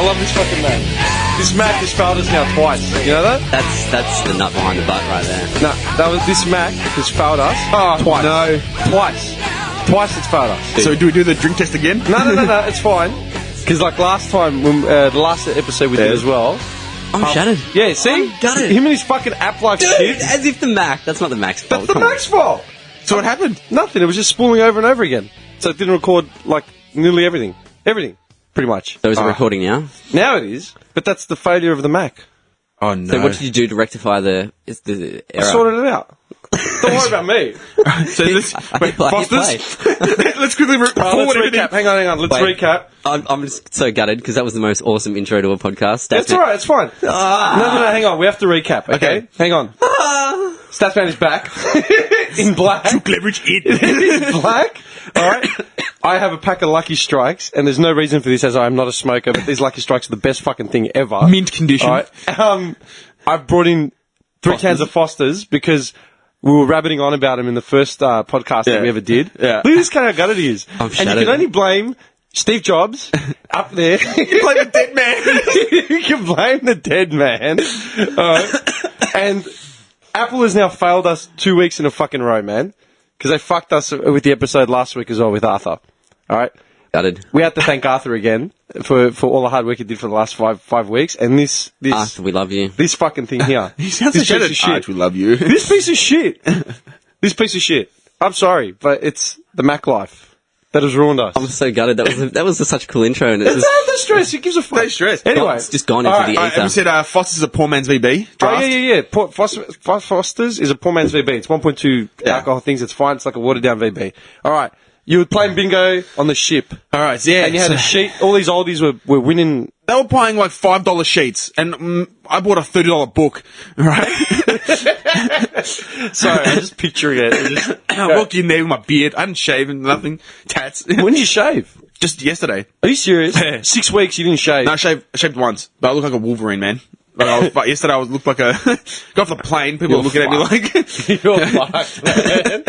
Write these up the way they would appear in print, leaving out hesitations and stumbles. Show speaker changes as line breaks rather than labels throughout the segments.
love this fucking Mac. This Mac has failed us now twice. You know that?
That's the nut behind the butt right there.
No, this Mac has failed us.
Twice.
No, twice. Twice it's failed us.
So do we do the drink test again?
No, it's fine. Because like last time, when, the last episode we did as well.
I'm shattered.
Yeah, see?
I'm gutted.
Him and his fucking app life shit.
As if the Mac. That's not the Mac's fault.
That's the Mac's fault.
So what happened?
Nothing. It was just spooling over and over again. So it didn't record like nearly everything. Everything. Pretty much.
So is it recording now?
Now it is. But that's the failure of the Mac.
Oh no.
So what did you do to rectify the error?
I sorted it out. Don't worry about me.
So let's Foster's. Let's quickly
let's recap. Hang on. Let's recap.
I'm just so gutted because that was the most awesome intro to a podcast.
That's all right. It's fine. No, hang on. We have to recap. Okay. Hang on. Statsman is back in black.
Took leverage in
black. All right. I have a pack of Lucky Strikes, and there's no reason for this as I'm not a smoker, but these Lucky Strikes are the best fucking thing ever.
Mint condition.
All right. I've brought in 3 cans of Foster's because we were rabbiting on about him in the first podcast that we ever did.
Yeah.
Look at this kind of gutted he is.
I'm
and
shattered.
you can only blame Steve Jobs up there.
You blame the dead man.
You can blame the dead man. And Apple has now failed us 2 weeks in a fucking row, man. Because they fucked us with the episode last week as well with Arthur. All right?
Gutted.
We had to thank Arthur again for all the hard work he did for the last five weeks. And this
Arthur, we love you.
This fucking thing here.
He sounds
this
like
piece of shit.
Arch, we love you.
This piece of shit. This piece of shit. I'm sorry, but it's the Mac life that has ruined us.
I'm so gutted. That was such a cool intro, and it's
It's not the stress. Who gives a fuck?
No stress.
Anyway,
it's just gone into the ether.
And we said Foster's a poor man's VB draft.
Oh, yeah. Foster's is a poor man's VB. It's 1.2 alcohol things. It's fine. It's like a watered down VB. All right. You were playing bingo on the ship.
All right, yeah.
And you had a sheet. All these oldies were winning.
They were playing like $5 sheets, and I bought a $30 book, right?
Sorry, I'm just picturing it.
I walked in there with my beard. I hadn't shaven, nothing. Tats.
When did you shave?
Just yesterday.
Are you serious?
Yeah.
6 weeks you didn't shave?
No, I shaved once, but I look like a Wolverine, man. But yesterday I looked like a... got off the plane, people were looking at me like...
You're fucked, man.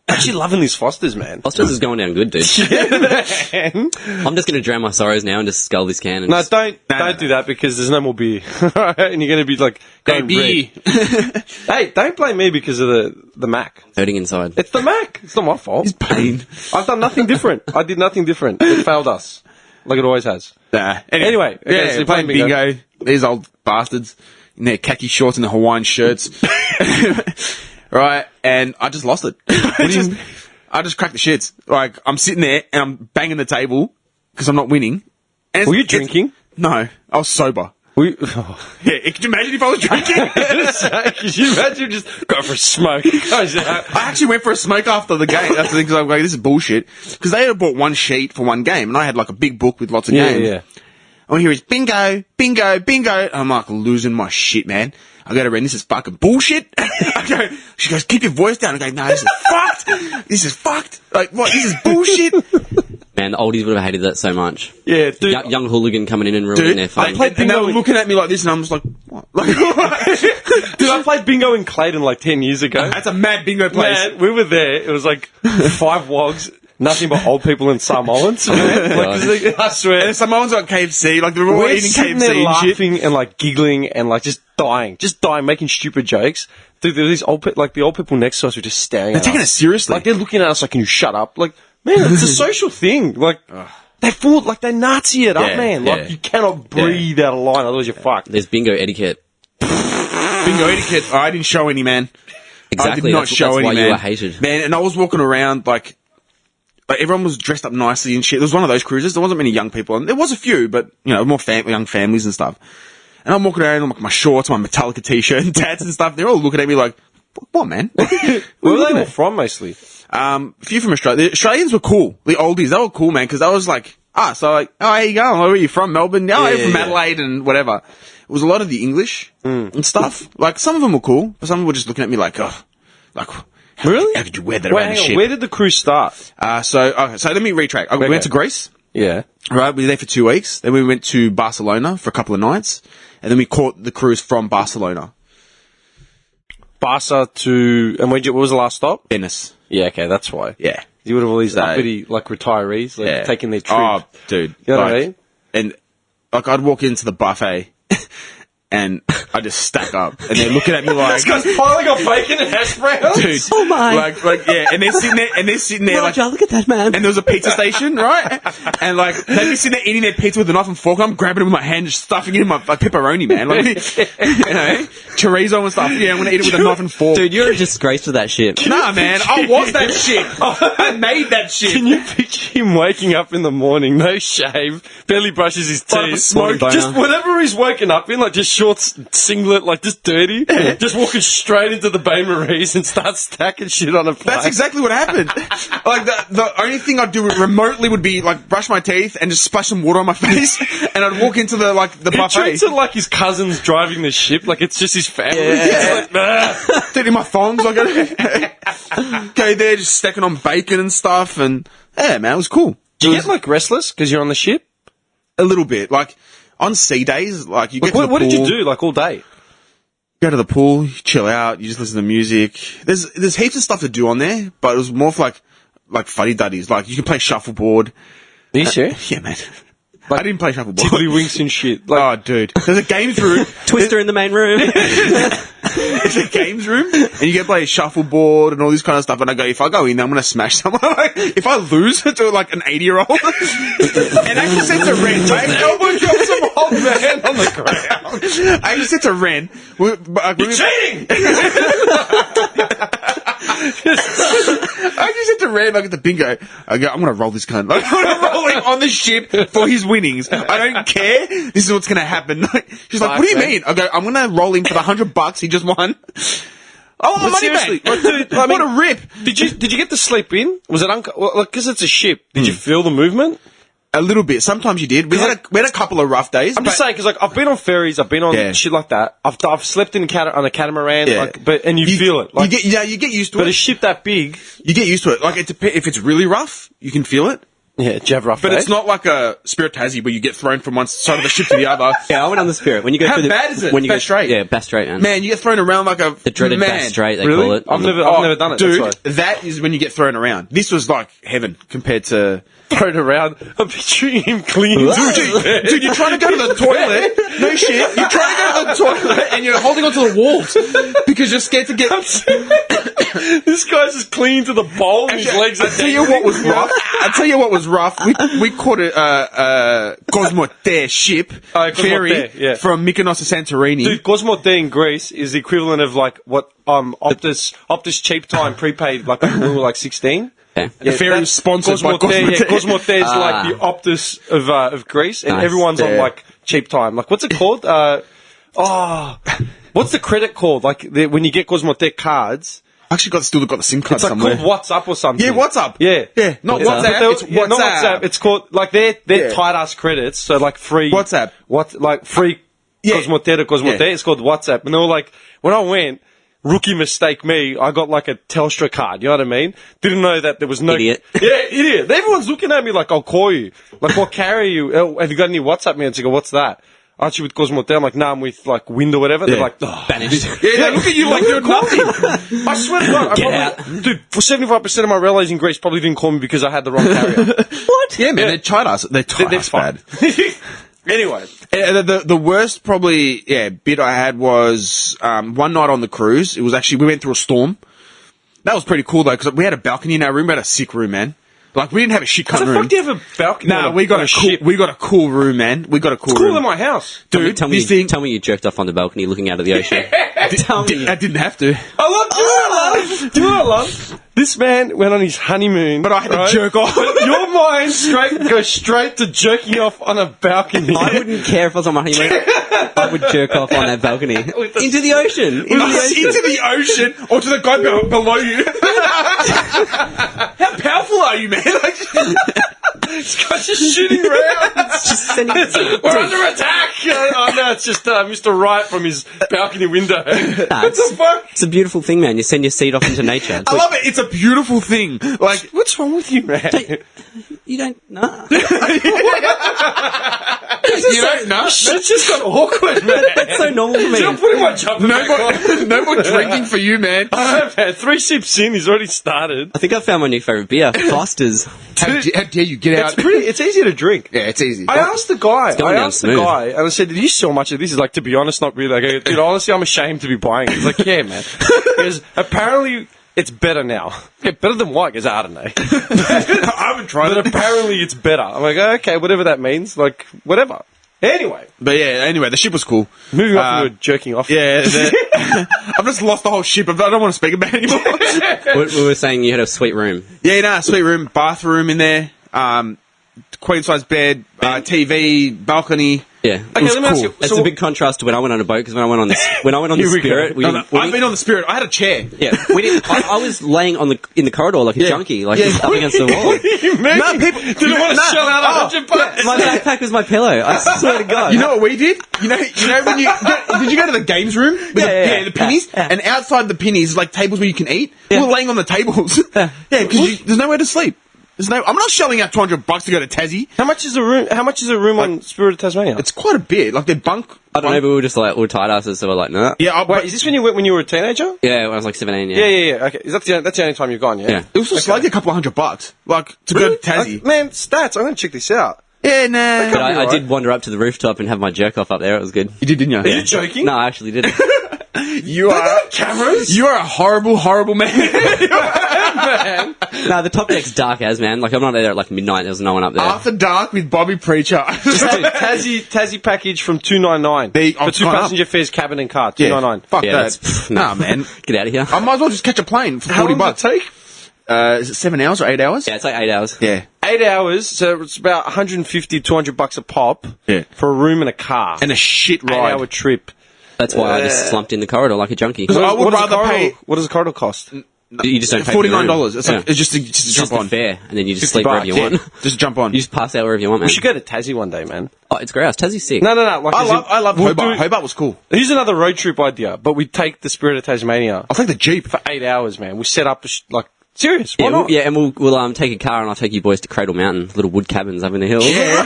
Actually loving these Fosters, man.
Foster's is going down good, dude.
Man.
I'm just going to drown my sorrows now and just scull this can. And
No, don't do that because there's no more beer. And you're going to be like, going
beer.
red. Hey, don't blame me because of the Mac.
hurting inside.
It's the Mac. It's not my fault.
It's pain.
I've done nothing different. I did nothing different. It failed us. Like it always has.
Nah.
Anyway, okay, so
yeah, playing bingo. These old bastards in their khaki shorts and their Hawaiian shirts. Right, and I just lost it. I just cracked the shits. Like, I'm sitting there and I'm banging the table because I'm not winning. And
Were you drinking?
No, I was sober.
Yeah,
Could you imagine if I was drinking?
Could you imagine just go for a smoke?
I actually went for a smoke after the game. That's the thing, because I'm like, this is bullshit. Because they had bought one sheet for one game, and I had like a big book with lots of games.
Yeah.
All I hear is bingo, bingo, bingo. And I'm like losing my shit, man. I go to Ren, this is fucking bullshit. She goes, keep your voice down. I go, no, this is fucked. This is fucked. Like, what? This is bullshit.
Man, the oldies would have hated that so much.
Yeah, dude.
Young hooligan coming in and ruining their fun.
And they were looking at me like this, and I'm just like, what? Like,
Dude, I played bingo in Clayton like 10 years ago.
That's a mad bingo place.
Man, we were there. It was like 5 wogs. Nothing but old people in Samoans. Like, I swear.
And Samoans are at KFC, like they're all
We're
eating
sitting
KFC
there
and
laughing
shit.
and like giggling and like just dying, making stupid jokes. Dude, there were these the old people next to us were just staring
They're
at
taking
us.
it seriously.
Like they're looking at us like, can you shut up? Like, man, it's a social thing. Like, they Nazi it up,
Yeah,
man. Like,
yeah.
you cannot breathe out of line, otherwise you're fucked.
There's bingo etiquette.
Bingo etiquette. I didn't show any, man.
Exactly.
I did not
that's
show
that's
any,
why
man.
you were hated.
Man, and I was walking around like everyone was dressed up nicely and shit. There was one of those cruises. There wasn't many young people, and there was a few, but you know, more young families and stuff. And I'm walking around in like my shorts, my Metallica t-shirt, and tats and stuff. They're all looking at me like, "What, man?"
Where were they all from, mostly?
A few from Australia. The Australians were cool. The oldies, they were cool, man, because I was like, so like, oh, how you going? Where are you from? Melbourne? Oh, I'm from Adelaide and whatever. It was a lot of the English and stuff. Like, some of them were cool, but some of them were just looking at me like,
Really?
How could you wear that around the ship?
Where did the cruise start?
So let me retrack. We went to Greece.
Yeah.
Right, we were there for 2 weeks. Then we went to Barcelona for a couple of nights. And then we caught the cruise from Barcelona.
Barca to... And what was the last stop?
Venice.
Yeah, okay, that's why.
Yeah.
You would have all these uppity, like, retarees, like, taking their trip.
Oh, dude.
You know what I mean?
And like, I'd walk into the buffet and I just stack up, and they're looking at me like,
This guy's piling up bacon and hash browns.
dude,
Oh my.
like, yeah, and they're sitting there, like,
Roger, look at that, man.
and there was a pizza station, right? And like, they'd be sitting there eating their pizza with a knife and fork, and I'm grabbing it with my hand, just stuffing it in my like, pepperoni, man. Like, you know, chorizo and stuff. Yeah, I'm gonna eat it with a knife and fork.
Dude, you're a disgrace for that shit.
Nah, man, I was that shit. I made that shit.
Can you picture him waking up in the morning, no shave, barely brushes his
Bottom of
teeth,
smoke.
just whatever he's woken up in, like just shorts, singlet, like just dirty, just walking straight into the Bain Marie's and start stacking shit on a plate.
That's exactly what happened. Like, the only thing I'd do remotely would be, like, brush my teeth and just splash some water on my face, and I'd walk into the
He
buffet.
treats it like his cousin's driving the ship, like it's just his family.
Yeah.
He's like, nah.
Dude, in my thongs, like, okay, there, just stacking on bacon and stuff, and, yeah, man, it was cool.
Do you get like restless because you're on the ship?
A little bit. Like, on sea days, like, you get
Like,
to the
what did you
pool,
do like all day?
go to the pool, you chill out, you just listen to music. There's heaps of stuff to do on there, but it was more for like fuddy-duddies. Like, you can play shuffleboard.
Are you serious?
Yeah, man. I didn't play shuffleboard.
Tiddlywinks and shit. Like,
Oh, dude. There's a games room.
Twister in the main room.
It's a games room, and you get to play shuffleboard and all this kind of stuff. And I go, if I go in there, I'm going to smash someone. Like, if I lose to like an 80-year-old, and I just said to Ren,
elbow drops some old man on the ground.
I just said to Ren,
Cheating!
I just said to Ren, like at the bingo, I go, I'm going to roll this cunt. Like, I'm going to roll him on the ship for his winnings. I don't care. This is what's going to happen. Like, she's like, what do you mean? I go, I'm going to roll him for the $100 he just won. I want my money
seriously,
back.
like, dude, I mean,
what a rip.
Did you get to sleep in? Was it because it's a ship? Did you feel the movement?
A little bit. Sometimes you did. We had a couple of rough days.
I'm just saying because like I've been on ferries, I've been on
Yeah.
shit like that. I've slept in on a catamaran,
Yeah.
like, and you feel it. Like,
you get used to
but
it.
a ship that big,
You get used to it. Like, if it's really rough, you can feel it.
yeah, jab rough.
But it's not like a Spirit Tassie where you get thrown from one side of the ship to the other.
Yeah, I went on the Spirit. When you go
How
through the,
bad is it?
When you
Bass
go
Strait?
Yeah, Bass Strait, man.
Man, you get thrown around like a...
The dreaded
man.
Bass Strait, they
Really?
call it.
I've never done it.
Dude,
that's why.
that is when you get thrown around. This was like heaven compared to...
Thrown around. I'm picturing him cleaning.
Dude, you're trying to go to the toilet. No shit. You're trying to go to the toilet and you're holding onto the walls because you're scared to get...
This guy's just clinging to the bowl and his legs are
I'll tell you what was rough. I'll tell you what was rough. We caught a Cosmote ship ferry
Cosmote, yeah.
from Mykonos to Santorini.
Dude, Cosmote in Greece is the equivalent of like what Optus cheap time prepaid like when we were like 16.
Okay.
The ferry was sponsored by Cosmote.
Yeah, Cosmote is like the Optus of Greece, and
Nice.
everyone's on
Yeah.
like cheap time. Like, what's it called? What's the credit called? Like when you get Cosmote cards,
I actually still got the SIM card
it's like
somewhere.
called WhatsApp or something.
Yeah, WhatsApp.
Yeah,
Yeah, not
WhatsApp.
WhatsApp. It's
Yeah, not
WhatsApp.
It's called like they're
Yeah.
tight ass credits. So like free
WhatsApp.
free
Yeah.
Cosmote to Cosmote.
Yeah.
It's called WhatsApp, and they were like, when I went. Rookie mistake me, I got like a Telstra card, you know what I mean? Didn't know that there was no...
Idiot.
Yeah, idiot. Everyone's looking at me like, I'll call you. Like, what carrier you? Oh, have you got any WhatsApp minutes? I go, what's that? Aren't you with Cosmote? I'm like, nah, I'm with like Wind or whatever. They're
Yeah.
like, oh.
Banished.
Yeah, they look at you like you're nothing.
I swear to God, dude, for 75% of my relays in Greece probably didn't call me because I had the wrong carrier.
What?
Yeah, man, they tried us. They tried
That's
us bad.
fine. Anyway.
The worst probably bit I had was one night on the cruise. It was actually we went through a storm. That was pretty cool though because we had a balcony in our room. We had a sick room, man. Like we didn't have a shit cunt
What the
room.
fuck do you have a balcony
Nah,
on
we got
on
a cool.
ship?
We got a cool room, man. We got a cool
Cool
room.
in my house.
Dude,
Tell me,
this thing.
tell me you jerked off on the balcony looking out of the ocean. Tell me.
I didn't have to.
I love, do you know what I love? Do you know what I love? This man went on his honeymoon.
But I had to jerk off.
Your mind goes straight to jerking off on a balcony.
I wouldn't care if I was on my honeymoon. I would jerk off on that balcony. Into the ocean. Into the ocean.
Into the ocean or to the guy below you. How powerful are you, man? Like,
This guy's just shooting rounds.
Just sending
We're under attack. Oh no, it's just Mr. Wright from his balcony window. What the fuck?
It's a beautiful thing, man. You send your seed off into nature.
I love it. It's a beautiful thing. Like,
What's wrong with you, man?
You don't know.
You don't know?
Shit's just got awkward, man.
That's so normal for me.
I'm putting my jumper back on.
No more drinking for you, man.
Man, 3 sips in, he's already started.
I think I found my new favourite beer, Foster's.
How dare you get out?
It's easy to drink.
Yeah, it's easy.
I asked the guy,
going down smooth.
and I said, did you sell much of this? He's like, to be honest, not really. I go, dude, honestly, I'm ashamed to be buying it. He's like, yeah, man. Because apparently it's better now. Yeah, better than what? Because I don't know.
I haven't tried
But apparently it's better. I'm like, okay, whatever that means. Like, whatever. Anyway.
But yeah, anyway, the ship was cool.
Moving on to jerking off.
Yeah, I've just lost the whole ship. I don't want to speak about it anymore.
We were saying you had a sweet room.
Yeah, no, sweet room, bathroom in there, queen size bed, TV, balcony.
Yeah.
Okay, let me ask you.
It's a big contrast to when I went on a boat, because when I went on the
Here we go.
Spirit, we didn't,
I've been on the Spirit. I had a chair.
yeah, we didn't. I was laying in the corridor like a junkie, like just up against the wall.
What do you mean?
No, people
didn't want to shell out $100.
My backpack was my pillow. I swear to God.
You know what we did? You know when did you go to the games room? With
Yeah,
the pennies,
yeah.
and outside the pennies, like tables where you can eat.
Yeah.
We were laying on the tables. Yeah, because there's nowhere to sleep. I'm not shelling out $200 to go to Tassie.
How much is a room on Spirit of Tasmania?
It's quite a bit. Like their bunk.
I don't know, but we were just like, we were tight asses, so we're like, nah.
Yeah,
Wait, is this when you went when you were a teenager?
Yeah, when I was like 17,
Yeah. Okay, that's the only time you've gone. Yeah.
Yeah.
it was just like a couple $100, like to go to Tassie.
Man, stats. I'm gonna check this out.
Yeah, nah.
But I
alright.
did wander up to the rooftop and have my jerk off up there. It was good.
You did, didn't you?
Are you joking?
No, I actually didn't.
You are
Cameras?
You are a horrible, horrible man.
Man.
No, the top deck's dark as, man. Like, I'm not there at like midnight. There's no one up there.
After dark with Bobby Preacher.
Tassie package from $299 for
I've
2
gone
passenger fares, cabin and car.
Yeah.
$299.
Fuck
Yeah,
that.
that's-
Nah, man.
Get out of here.
I might as well just catch a plane for
How long
$40.
does it take?
Is it 7 hours or 8 hours?
Yeah, it's like 8 hours.
Yeah.
8 hours, so it's about $150, $200 a pop.
Yeah.
For a room and a car.
And a shit ride.
8-hour trip.
That's why I just slumped in the corridor like a junkie.
I would
What does
rather
a corridor-
pay
What does a corridor cost?
You just don't pay for the room.
$49. It's like
Yeah.
it's just to
It's
jump
just the
on.
fare, and then you just sleep wherever you
$50,
want.
Just jump on.
You just pass out wherever you want, man.
We should go to Tassie one day, man.
Oh, it's grouse. Tassie's sick.
No. Like,
I love
we'll
Hobart.
do-
Hobart was cool.
Here's another road trip idea, but we take the Spirit of Tasmania
I'll take the Jeep.
for 8 hours, man. We set up like serious. Why
Yeah,
not?
and we'll take a car and I'll take you boys to Cradle Mountain, little wood cabins up in the hills.
Yeah.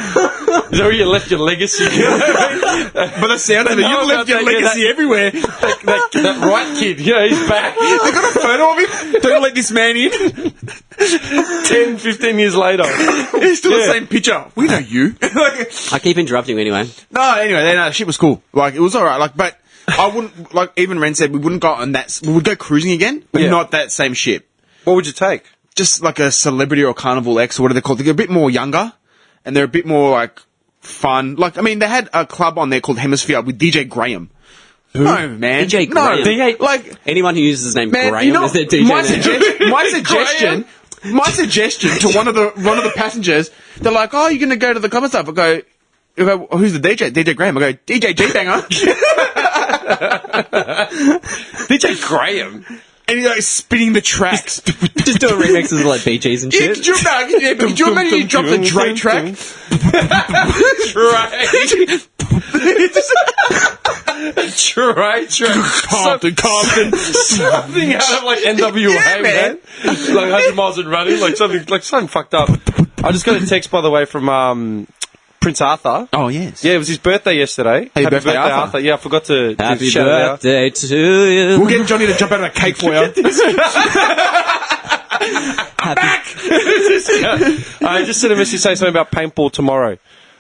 Is that where you left your legacy?
But the sound of it,
No,
you left your
I'm not taking
legacy everywhere.
that right kid, he's back.
They got a photo of him. Don't let this man in.
10, 15 years later.
He's still
Yeah.
the same picture. We know you.
I keep interrupting you anyway.
No, anyway, no, shit was cool. Like, it was alright. Like, but I wouldn't, like, even Ren said, we wouldn't go on that, we would go cruising again, but
Yeah.
not that same ship.
What would you take?
Just like a Celebrity or Carnival X, or what are they called? They're a bit more younger, and they're a bit more, like, fun. Like, I mean, they had a club on there called Hemisphere with DJ Graham. No, man.
DJ Graham?
No, like,
Anyone who uses the name
man,
Graham
you know,
as their DJ name.
my suggestion to one of the passengers, they're like, "Oh, you're gonna go to the club and stuff." I go, "Who's the DJ?" DJ Graham. I go, "DJ G Banger."
DJ Graham.
And he's like spinning the tracks.
Just doing remixes of like Bee Gees and
Yeah,
shit.
could you imagine you drop the Drake track?
Drake.
Compton.
Something out of like NWA,
Yeah,
man. Like 100 miles and running, like something fucked up. I just got a text, by the way, from Prince Arthur.
Oh, yes.
Yeah, it was his birthday yesterday.
Happy birthday, Arthur.
Yeah, I forgot to
Happy
shout it out.
birthday to you.
We'll get Johnny to jump out of a cake for you.
I just sent a message saying something about paintball tomorrow.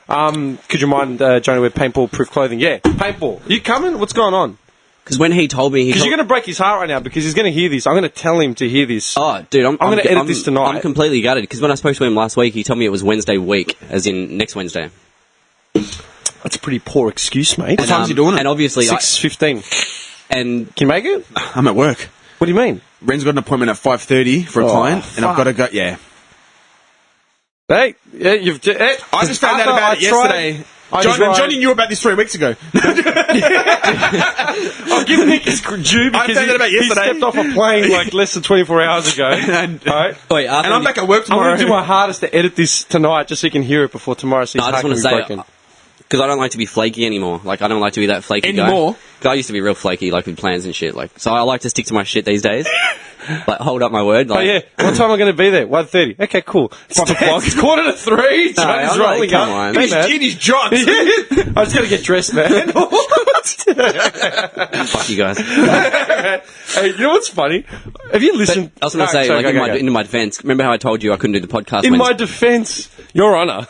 Could you mind, Johnny, wear paintball-proof clothing? Yeah, paintball. You coming? What's going on?
Because when he told me...
Because you're going to break his heart right now, because he's going to hear this. I'm going to tell him to hear this.
Oh, dude, I'm
gonna edit this tonight.
I'm completely gutted, because when I spoke to him last week, he told me it was Wednesday week, as in next Wednesday.
That's a pretty poor excuse, mate.
What time's he doing it?
And obviously...
6:15.
And
Can you make it?
I'm at work.
What do you mean?
Ren's got an appointment at 5:30 for a client, and I've got to go. Yeah.
Hey, yeah, you've...
I just found out about it yesterday. Johnny knew about this 3 weeks ago.
I'll give Nick his due because
found out about
he
yesterday.
stepped off a plane like less than 24 hours ago.
And-
Alright?
Wait, after
And I'm back at work
I'm
tomorrow.
going to do my hardest to edit this tonight just so you can hear it before tomorrow. So
I just want to say, because I don't like to be flaky anymore. Like, I don't like to be that flaky
Anymore?
guy. 'Cause I used to be real flaky, like, with plans and shit. Like, so I like to stick to my shit these days. like hold up my word.
Oh
Like,
yeah, what time am I going to be there? 1:30. Okay, cool. 5 o'clock. It's 2:45.
No,
Johnny's
I'm like,
rolling
come
up.
on.
Hey,
He's
man.
in his johns.
I just got to get dressed, man.
fuck you guys.
Hey, you know what's funny? Have you listened?
I was going to say, like, in my defense, remember how I told you I couldn't do the podcast?
In my defense, Your Honour.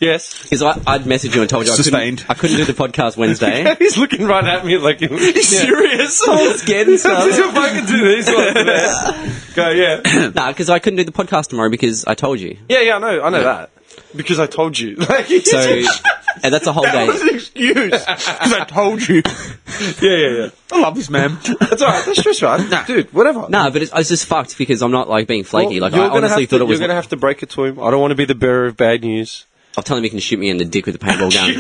Yes.
Because I'd messaged you and told you
Sustained.
I couldn't do the podcast Wednesday.
He's looking right at me like he's
serious.
I'm scared and stuff.
If I can do these ones, man. Go, yeah.
Nah, because I couldn't do the podcast tomorrow because I told you.
Yeah, I know that. Because I told you.
So, and that's a whole
That was
day.
an excuse. Because I told you.
Yeah.
I love this, man.
That's alright. That's just right. Dude, whatever.
Nah, but it's just fucked because I'm not like being flaky.
Well,
Like I honestly thought it was.
You're gonna have to break it to him. I don't want to be the bearer of bad news.
I'll tell him he can shoot me in the dick with a paintball gun.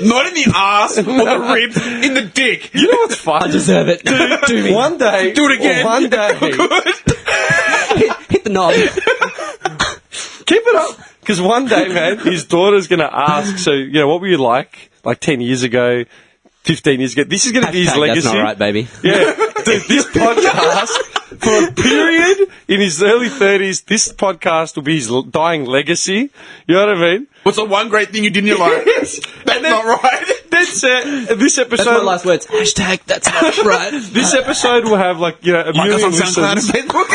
Not in the ass or the ribs, in the dick.
You know what's fun?
I deserve it. Do me.
One day.
Do it again.
Or one day.
Hit the knob.
Keep it up. Because one day, man, his daughter's going to ask, so, what were you like 10 years ago, 15 years ago? This is going to be his
Hashtag,
legacy.
That's not right, baby.
Yeah. Dude, this podcast, for a period in his early 30s, this podcast will be his dying legacy. You know what I mean?
What's the one great thing you did in your life? That's not right.
That's it. This episode.
That's my last words. Hashtag, that's not right.
This episode will have, a
Like us
million
on SoundCloud and
listens.
Facebook.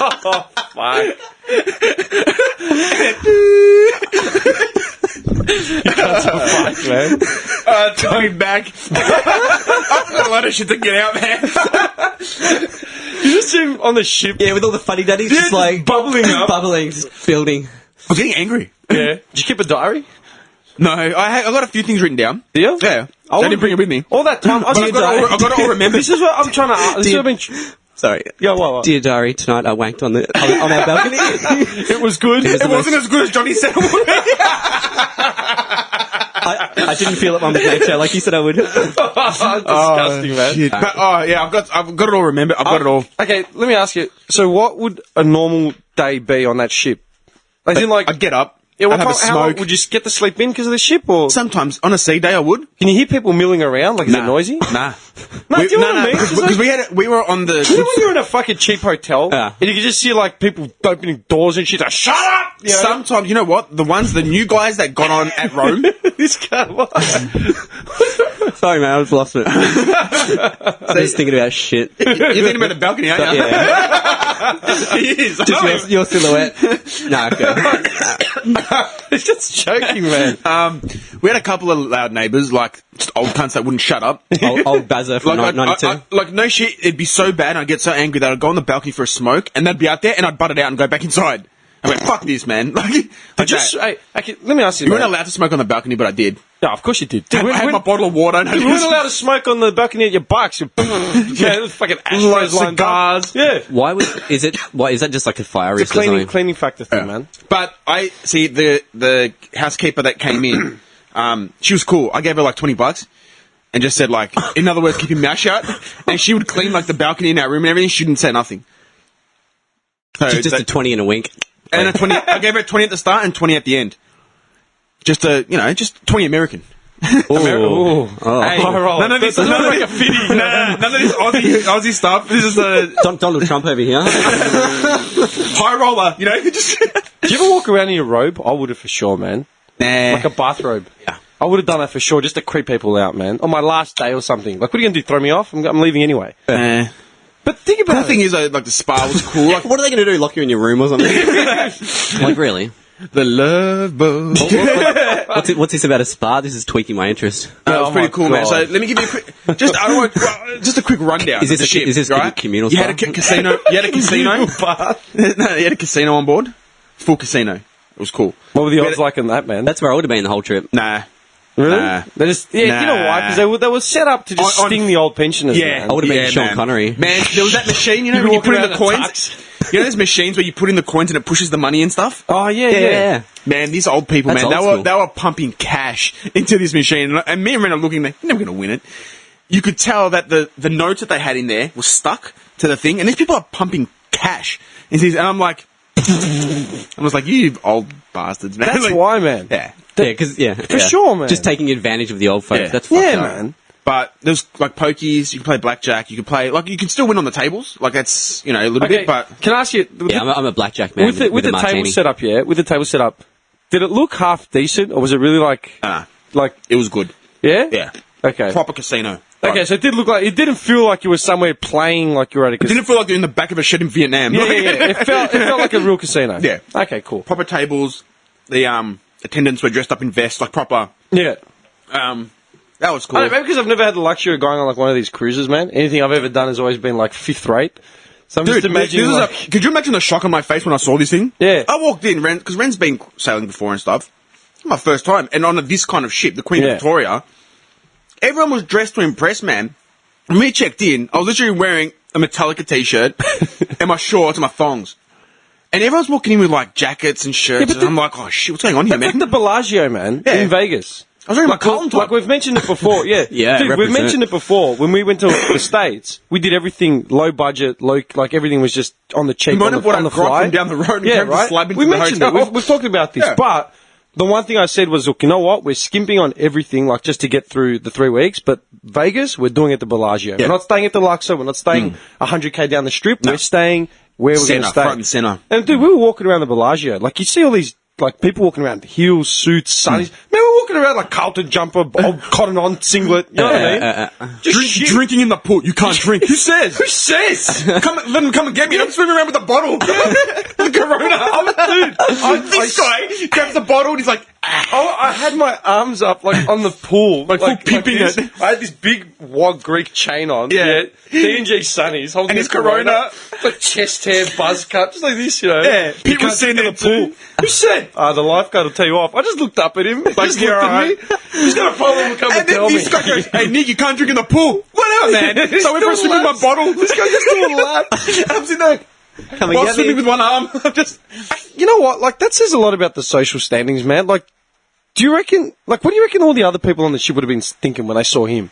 Oh, fuck. Fuck, man.
Coming back. I've got a lot of shit to get out, man.
You just see him on the ship.
Yeah, with all the funny daddies just like
bubbling up.
bubbling, just building.
I was getting angry.
Yeah. Did you keep a diary?
No, I got a few things written down.
Do you?
Yeah. I didn't bring it with me.
All that time.
But I've got it all remembered.
This is what I'm trying to. This is what I've been.
Sorry.
Yeah, what?
Dear diary, tonight I wanked on our balcony.
It was good.
It wasn't as good as Johnny said it would be.
I didn't feel it, Mum nature, like you said I would.
Disgusting, man.
Shit. But, yeah, I've got it all remembered. I've got it all.
Okay, let me ask you. So, what would a normal day be on that ship? As in,
I'd get up.
yeah,
I'd have a
how long
smoke.
would you get to sleep in because of the ship, or
Sometimes on a sea day, I would.
can you hear people milling around? Like, is it noisy?
Nah.
No, do you know what I mean?
Because we were on the.
You know when you're in a fucking cheap hotel
Yeah.
and you can just see people opening doors and shit like, shut up! You know?
Sometimes, you know what? The new guys that got on at Rome.
This guy, what?
Sorry, man, I just lost it. I was thinking about shit.
You're thinking about the balcony, aren't you?
Yeah.
He is. I know.
Just your silhouette. No, okay.
It's just joking, man.
We had a couple of loud neighbours, like just old cunts that wouldn't shut up.
Old Bazza from
Like,
92.
like, no shit, it'd be so bad, and I'd get so angry that I'd go on the balcony for a smoke, and they'd be out there, and I'd butt it out and go back inside. I went, fuck this, man. Like
Just,
that.
hey, okay, let me ask you,
You weren't
man.
allowed to smoke on the balcony, but I did.
No, of course you did.
I had my bottle of water. And
You weren't allowed to smoke on the balcony at your bikes. Yeah, there's fucking ashtrays lined up.
cigars.
Yeah.
Why is that just like a fire
It's
risk
a
or something?
cleaning factor thing, man.
But I see the housekeeper that came in. She was cool. I gave her like $20 and just said like, in other words, keep your mouth shut. And she would clean like the balcony in our room and everything. She didn't say nothing. So
Just a 20 and a wink.
and a 20. I gave her 20 at the start and 20 at the end. Just 20 American.
Ooh.
Oh.
None of this,
None of
this Aussie stuff. This is a
Donald Trump over here.
high roller. Just
Do you ever walk around in your robe? I would have for sure, man.
nah.
Like a bathrobe.
Yeah.
I would have done that for sure, just to creep people out, man. On my last day or something. Like, what are you going to do? Throw me off? I'm leaving anyway.
Nah.
But think about
The
it.
thing is, like the spa was cool. Like
What are they going to do? Lock you in your room or something? Like, really?
the love boat.
What's this about a spa? This is tweaking my interest.
That was
Oh
pretty
my
cool, man.
God.
So let me give you a quick, just a quick rundown.
Is this
of the ship,
is this
right?
communal
You had a
spa?
casino. You had a casino. No, you had a casino on board. Full casino. It was cool.
What were the
We
odds
had-
like on that, man?
That's where I would have been the whole trip.
Nah.
Really?
Nah.
They just, you know why? Because they were set up to just
On-
sting the old pensioners,
Yeah,
man.
I would have been Sean
man.
Connery.
Man, there was that machine. You know
You
when you
walk
put in
around
the
in
coins.
tux.
You know those machines where you put in the coins and it pushes the money and stuff.
Oh, yeah.
Yeah.
Man, these old people,
That's
man,
old school.
they were pumping cash into this machine, and me and Ren are looking there. You're never going to win it. You could tell that the notes that they had in there were stuck to the thing, and these people are pumping cash into these, and I'm like, I was like, you old bastards, man.
That's
Like,
why, man.
Yeah.
Yeah, because
For sure, man.
Just taking advantage of the old folks.
Yeah.
That's fucked
Yeah,
up.
man.
But there's like pokies, you can play blackjack, you can still win on the tables. Like that's, a little bit, but
Can I ask you?
Yeah, I'm a blackjack man
with the
a
table
martini.
setup, with the table setup, did it look half decent, or was it really like
it was good.
yeah?
Yeah.
Okay.
Proper casino.
Okay,
Like,
so it did look like it didn't feel like you were somewhere playing like you were at a
it
casino.
didn't feel like you're in the back of a shed in Vietnam.
Yeah. It felt like a real casino.
Yeah.
Okay, cool.
Proper tables. The attendants were dressed up in vests, like proper.
Yeah.
That was cool.
I don't know, maybe because I've never had the luxury of going on like one of these cruises, man. Anything I've ever done has always been like fifth rate. So I'm just imagining.
Could you imagine the shock on my face when I saw this thing?
Yeah.
I walked in, because Ren's been sailing before and stuff. It's my first time, and on this kind of ship, the Queen Victoria, everyone was dressed to impress, man. When we checked in, I was literally wearing a Metallica t-shirt and my shorts and my thongs. And everyone's walking in with like jackets and shirts, and I'm like, oh shit, what's going on here, man?
It's like the Bellagio, man, in Vegas.
I was wearing my Carlton top.
Like we've mentioned it before, yeah.
Yeah,
Dude, we've
represent.
mentioned it before. When we went to the States, we did everything low budget, like everything was just on the cheap,
You might
on
have
the,
bought
on
a
the
grog
fly.
from down the road and
Yeah,
came to
right?
slab into
We
the
mentioned
hotel.
it. We've talked about this,
Yeah.
but the one thing I said was, look, you know what? We're skimping on everything, like just to get through the 3 weeks. But Vegas, we're doing it at the Bellagio. We're not staying at the Luxor. We're not staying 100k down the strip. We're staying where we're going to stay.
Front and centre.
And dude, we were walking around the Bellagio. Like you see all these like people walking around heels, suits, sunnies. Man, we're walking around like Carlton jumper, old cotton on singlet. You know what I mean? Just
Drinking in the pool. You can't drink. Who says?
Who says?
Let them come and get me. I'm swimming around with a bottle. The Corona. This guy grabs the bottle and he's like,
I had my arms up like on the pool,
Like full pimping
this.
it.
I had this big wog Greek chain on.
Yeah.
D&G Sunnies holding
And
his
his Corona.
like chest hair, buzz cut, just like this, you know.
Yeah.
People
People
sitting in the
sitting
pool. Who said? The lifeguard will tell you off. I just looked up at him. He just
you're
looked at me.
alright.
He's got a problem to come and
and then
tell me.
this guy goes, hey Nick, you can't drink in the pool. Whatever, man.
He's
So I went for a
doing
swim with my
laps.
bottle.
This guy just doing a lap.
And I'm sitting there,
Come and
while
get
swimming
me.
with one arm. I'm just,
You know what? Like, that says a lot about the social standings, man. Like, do you reckon, like, what do you reckon all the other people on the ship would have been thinking when they saw him?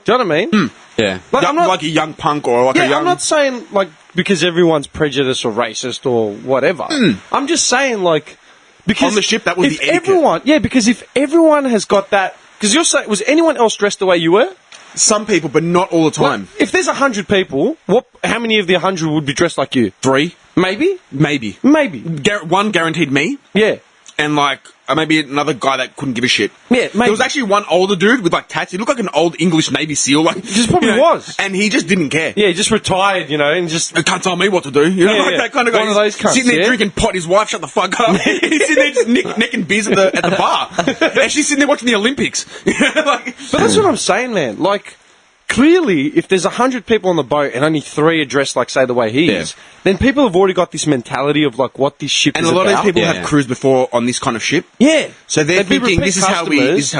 Do you know what I mean?
Yeah.
Like, I'm not,
like a young punk or like a
yeah,
young...
I'm not saying, like, because everyone's prejudiced or racist or whatever. I'm just saying, like, because...
On the ship, that was
if
the etiquette.
everyone, yeah, because if everyone has got that... Because you're saying, was anyone else dressed the way you were?
Some people, but not all the time.
Like, if there's 100 people, how many of the 100 would be dressed like you?
3,
Maybe?
maybe.
Maybe.
One guaranteed me,
Yeah.
and like maybe another guy that couldn't give a shit.
Yeah, maybe.
There was actually one older dude with like tats. He looked like an old English Navy SEAL. Like
Just probably was.
and he just didn't care.
Yeah, he just retired, you know, and just...
Can't tell me what to do. You know,
Yeah,
like
yeah.
that kind of guy.
One of those cunts,
sitting there
yeah.
drinking pot. His wife shut the fuck up. He's sitting there just necking beers at the bar, and she's sitting there watching the Olympics. Like,
But that's what I'm saying, man. Like, clearly, if there's 100 people on the boat and only 3 are dressed like, say, the way he is, then people have already got this mentality of, like, what this ship
and
is
a lot
about.
of these people
Yeah.
have cruised before on this kind of ship.
Yeah.
So they're
They'd be
thinking
repeat
this is how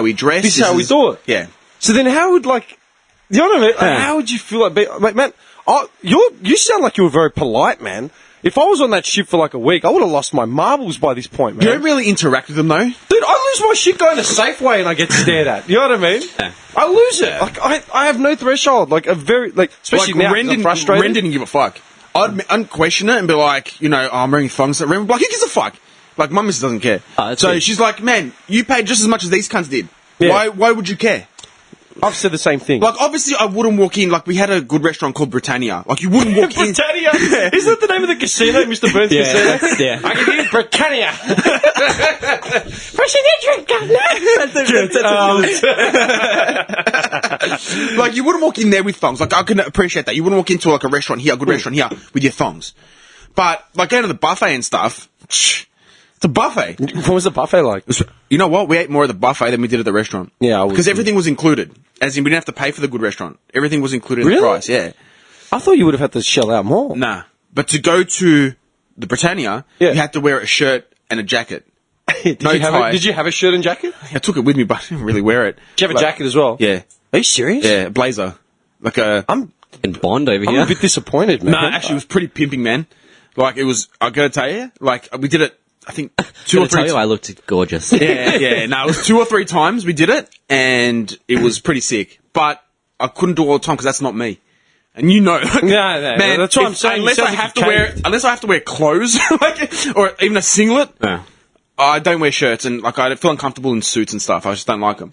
we dress.
This is how we do it.
Yeah.
So then how would, like... You know what I mean? Like, how would you feel like man, you sound like you were very polite, man. If I was on that ship for like a week, I would have lost my marbles by this point, man.
You don't really interact with them though.
Dude, I lose my shit going to Safeway and I get stared at. You know what I mean? I lose it. Like, I have no threshold. Like, especially now, 'cause I'm frustrated.
Ren didn't give a fuck. I'd question it and be like, I'm wearing thongs. Ren would be like, who gives a fuck? Like, my missus doesn't care.
that's
So
good.
she's like, man, you paid just as much as these cunts did.
Yeah.
Why would you care?
I've said the same thing.
Like, obviously, I wouldn't walk in. Like, we had a good restaurant called Britannia. Like, you wouldn't walk in.
Britannia? Is that the name of the casino, Mr. Burns Casino?
Yeah.
I can hear Britannia.
Like, you wouldn't walk in there with thongs. Like, I can appreciate that. You wouldn't walk into, like, a restaurant here, a good restaurant here, with your thongs. But, like, going to the buffet and stuff, it's a buffet.
What was the buffet like?
You know what? We ate more at the buffet than we did at the restaurant.
Yeah, I would
because
too.
everything was included. As in, we didn't have to pay for the good restaurant. Everything was included in
Really?
the price. Yeah.
I thought you would have had to shell out more.
Nah. But to go to the Britannia,
Yeah.
you had to wear a shirt and a jacket.
Did
No
you have
tie.
Did you have a shirt and jacket?
I took it with me, but I didn't really wear it.
Did you have a jacket as well?
Yeah.
Are you serious?
Yeah, a blazer. Like a...
I'm
And Bond over
a
here.
bit disappointed, man.
No, actually, it was pretty pimping, man. Like, it was... I gotta tell you, like, we did it, I think, 2 or
Gonna
3
tell you, I looked gorgeous.
Yeah. No, it was 2 or 3 times we did it, and it was pretty sick. But I couldn't do it all the time because that's not me. And you know, like,
No,
man,
that's what I'm saying.
Unless
It
I
sounds
have
like
to
you
wear,
caved.
unless I have to wear clothes, like, or even a singlet,
Yeah.
I don't wear shirts, and like I feel uncomfortable in suits and stuff. I just don't like them.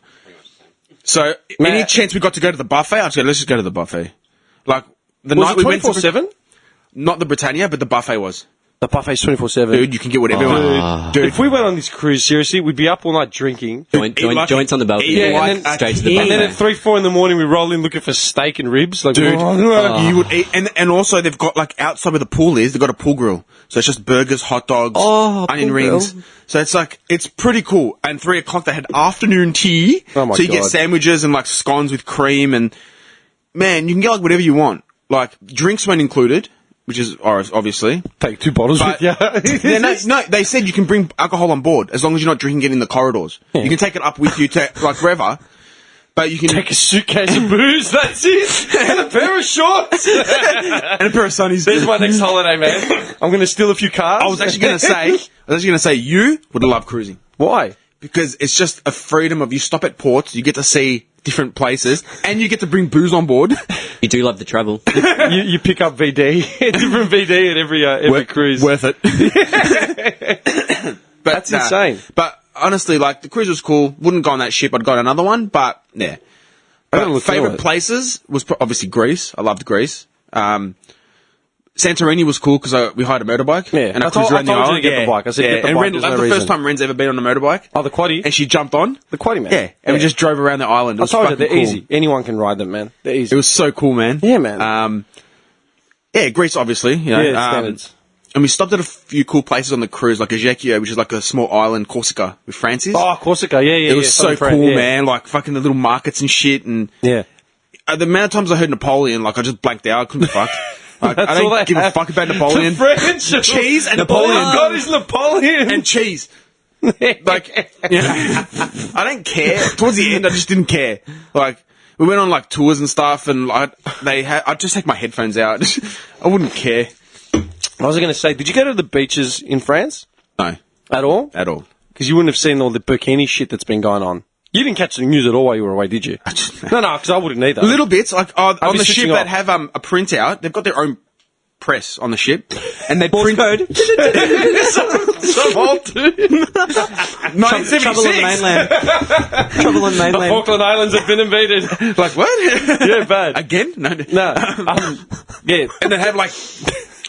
So,
Man.
any chance we got to go to the buffet, I said, let's just go to the buffet. Like, the
Was
night
it
we went to...
24/7?
Not the Britannia, but the buffet was.
The buffet's 24/7.
Dude, you can get whatever you want. Dude,
If we went on this cruise, seriously, we'd be up all night drinking.
Joints on the balcony.
Yeah,
like
and then,
straight to the
and then at
buffet.
3-4 in the morning, we roll in looking for steak and ribs. Like,
Dude,
oh.
you would eat, and also they've got like outside where the pool is, they've got a pool grill. So it's just burgers, hot dogs,
Oh,
onion
pool
rings.
grill.
So it's like, it's pretty cool. And 3 o'clock they had afternoon tea.
Oh my
so you get
God.
sandwiches and like scones with cream and, man, you can get like whatever you want. Like, drinks weren't included, which is obviously.
Take 2 bottles
But-
with you.
No, they said you can bring alcohol on board as long as you're not drinking it in the corridors. You can take it up with you to like wherever. But you can
Take a suitcase of booze, that's it. And a pair of shorts.
and a pair of sunnies.
There's my next holiday, man. I'm going to steal a few cars.
I was actually going to say you would love cruising.
Why?
Because it's just a freedom of you stop at ports, you get to see different places, and you get to bring booze on board.
You do love the travel.
You pick up VD, different VD at every cruise.
Worth it. But,
That's insane.
But honestly, like, the cruise was cool. Wouldn't go on that ship. I'd go on another one, but yeah.
gotta
But
look
favorite
through it.
places was obviously Greece. I loved Greece. Santorini was cool because we hired a motorbike.
Yeah.
And
I told you to get the bike. I said, get the
and
bike,
Ren,
there's
that's
no
the first
reason.
time Ren's ever been on a motorbike.
Oh, the quaddie?
And she jumped on.
The quaddie, man.
Yeah. And we just drove around the island. It
I
was
told you,
fucking
they're
cool.
easy. Anyone can ride them, man. They're easy.
It was so cool, man.
Yeah, man.
Yeah, Greece, obviously. You know,
Yeah, standards.
and we stopped at a few cool places on the cruise, like Ajaccio, which is like a small island, Corsica, with Francis.
Oh, Corsica, yeah.
it was so
Southern
cool,
France, yeah.
man. Like, fucking the little markets and shit. And
Yeah.
the amount of times I heard Napoleon, like, I just blanked out. I couldn't be fucked. Like, I
That's all
don't
they
give a
have.
fuck about Napoleon.
The French.
Cheese and
Napoleon.
Napoleon.
God is Napoleon.
And cheese. Like, you know, I don't care. Towards the end, I just didn't care. Like, we went on like tours and stuff, and I'd just take my headphones out. I wouldn't care.
I was going to say, did you go to the beaches in France
No,
at all?
at all.
Because you wouldn't have seen all the bikini shit that's been going on. You didn't catch the news at all while you were away, did you? No, because I wouldn't either.
Little bits, like on
be
the ship
switching
that
off.
have a printout. They've got their own press on the ship, and they
Morse
print
code.
Some old dude.
1976.
Trouble on the mainland. Trouble on the
The
mainland.
Falkland Islands have been invaded.
Like what?
Yeah, bad.
Again? No.
No. Yeah.
And they have like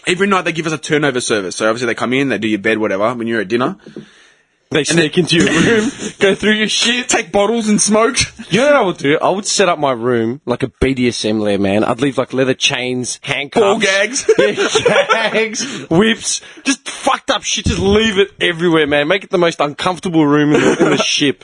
every night they give us a turnover service. So obviously they come in, they do your bed, whatever. When you're at dinner,
They sneak into your room, go through your shit.
take bottles and smoke.
You know what I would do? I would set up my room like a BDSM lair, man. I'd leave like leather chains, handcuffs.
Ball gags.
Yeah, gags, whips, just fucked up shit. Just leave it everywhere, man. Make it the most uncomfortable room in the ship.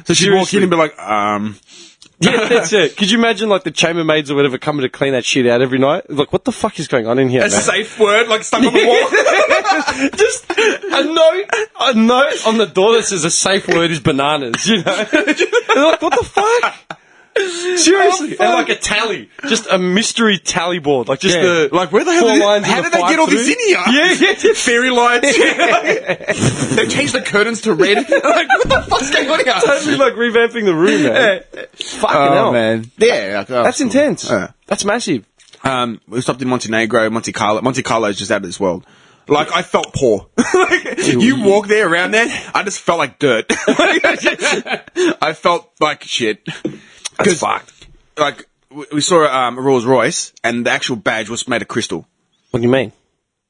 So she'd walk in and be like,
Yeah, that's it. Could you imagine like the chambermaids or whatever coming to clean that shit out every night? Like, what the fuck is going on in here,
a
man?
safe word, like stuck on the wall.
Just a note on the door that says a safe word is bananas, you know? They're like, what the fuck? Seriously.
Oh,
And like a tally. Just a mystery tally board. Like just the
Like, where the hell
four
did
lines
how
and
did
the
they get all this
5-3?
in here?
Yeah.
Fairy lights. They changed the curtains to red. Like, what the fuck's going on here?
Totally like revamping the room, man. Fucking hell.
man. Yeah. Like,
That's
cool.
intense.
Yeah.
That's massive.
We stopped in Montenegro, Monte Carlo. Monte Carlo is just out of this world. Like, I felt poor. Like, you walk there, around there, I just felt like dirt. I felt like shit.
That's fucked.
Like, we saw a Rolls Royce, and the actual badge was made of crystal.
What do you mean?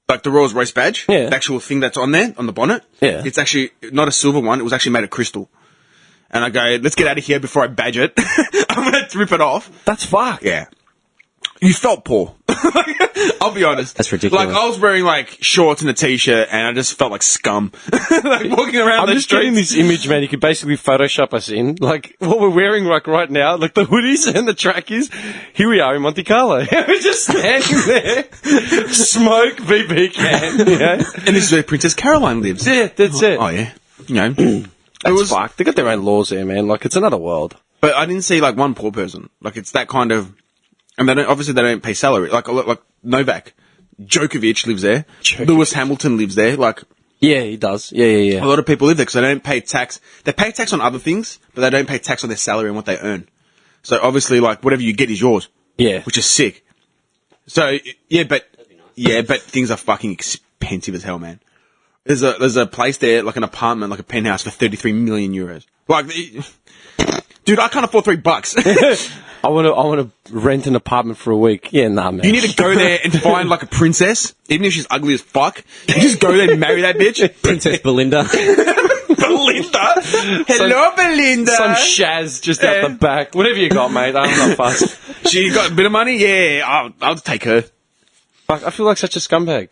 Like the Rolls Royce badge,
Yeah.
the actual thing that's on there, on the bonnet,
Yeah.
it's actually not a silver one, it was actually made of crystal. And I go, let's get out of here before I badge it. I'm going to rip it off.
That's fucked.
Yeah. You felt poor. I'll be honest.
That's ridiculous.
Like, I was wearing, like, shorts and a t-shirt, and I just felt like scum. Like, walking around
I'm
the
just
streets.
getting this image, man. You could basically Photoshop us in. Like, what we're wearing like right now, like the hoodies and the trackies. Here we are in Monte Carlo. We're just standing there. Smoke, VB can, you know?
And this is where Princess Caroline lives.
Yeah, that's it.
Oh, yeah. You know.
That's fucked. They got their own laws there, man. Like, it's another world.
But I didn't see, like, one poor person. Like, it's that kind of... And obviously they don't pay salary. Like Novak. Djokovic lives there.
Djokovic.
Lewis Hamilton lives there. Like,
Yeah, he does. Yeah.
a lot of people live there because they don't pay tax. They pay tax on other things, but they don't pay tax on their salary and what they earn. So obviously, like, whatever you get is yours.
Yeah.
Which is sick. So, but things are fucking expensive as hell, man. There's a place there, like an apartment, like a penthouse for 33 million euros. Like, Dude, I can't afford $3.
I want to rent an apartment for a week. Yeah, nah, man.
You need to go there and find like a princess, even if she's ugly as fuck. You just go there and marry that bitch.
Princess Belinda.
Belinda. Hello, Belinda.
Some Shaz just out the back. Whatever you got, mate. I'm not fussed.
She got a bit of money? Yeah, I'll take her.
Fuck, I feel like such a scumbag.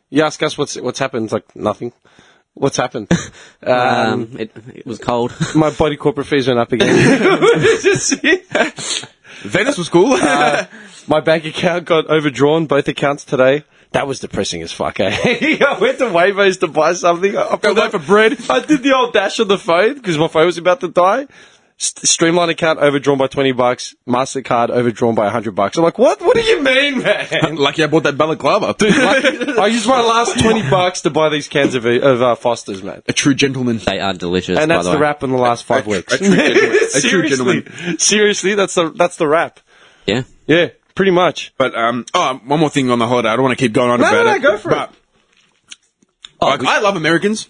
You ask us what's happened. It's like nothing. What's happened?
It was cold.
My body corporate fees went up again.
Venice was cool.
My bank account got overdrawn, both accounts today. That was depressing as fuck, eh? I went to Wayfair's to buy something. I
Go loaf of bread.
I did the old dash on the phone because my phone was about to die. Streamline account overdrawn by $20. MasterCard overdrawn by $100. I'm like, what? What do you mean, man?
Lucky I bought that balaclava.
Dude, I used my last $20 to buy these cans of Foster's, man.
A true gentleman.
They are delicious.
And that's
by
the
the way.
wrap in the last 5 weeks.
A true gentleman. A true gentleman.
Seriously, that's the wrap.
Yeah.
Yeah, pretty much.
But one more thing on the holiday. I don't want to keep going on
No,
about
no,
it.
go for it.
I love Americans.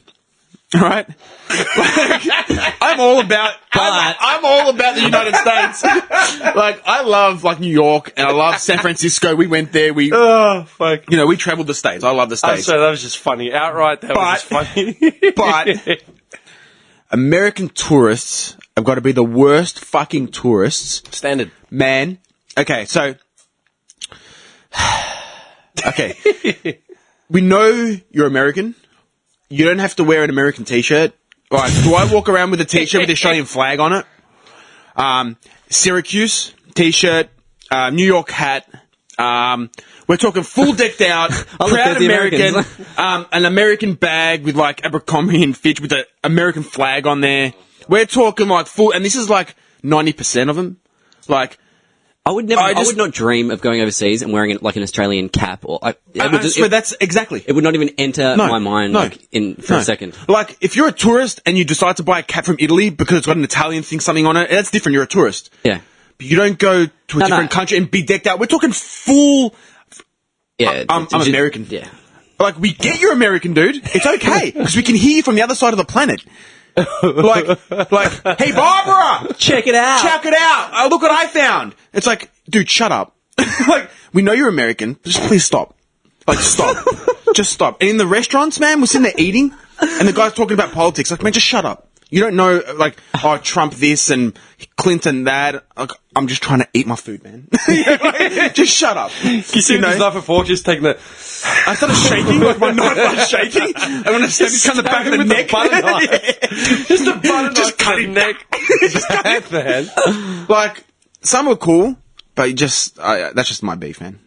All right. I'm all about the United States. Like I love like New York and I love San Francisco. We went there.
Oh, fuck.
We traveled the states. I love the states.
So that was just funny. Outright, that was just funny.
But American tourists have got to be the worst fucking tourists.
Standard.
Man. Okay, so okay. We know you're American. You don't have to wear an American t-shirt. Like, do I walk around with a t-shirt with the Australian flag on it? Syracuse t-shirt, New York hat. We're talking full decked out, proud
the
American, an American bag with like Abercrombie and Fitch with the American flag on there. We're talking like full, and this is like 90% of them. Like,
I would not dream of going overseas and wearing like an Australian cap or
that's exactly.
It would not even enter my mind for a second.
Like, if you're a tourist and you decide to buy a cap from Italy because it's got an Italian thing, something on it, that's different. You're a tourist.
Yeah.
But you don't go to a different country and be decked out. We're talking full.
Yeah.
I'm American.
Yeah.
Like, we get you're American, dude. It's okay because we can hear you from the other side of the planet. like, hey, Barbara,
Check it out.
check it out. Oh, look what I found. It's like, dude, shut up. Like, we know you're American. Just please stop. Like, stop. Just stop. And in the restaurants, man, we're sitting there eating, and the guy's talking about politics. Like, man, just shut up. You don't know, like, oh, Trump this and Clinton that. Like, I'm just trying to eat my food, man. Like, just shut up.
You see his knife and fork just taking the...
I started shaking, like my knife was shaking. And when I stabbed him on the back of the neck.
Just the butter knife.
Just cut
him neck.
Just cut him.
Man.
Like, some are cool, but that's just my beef, man.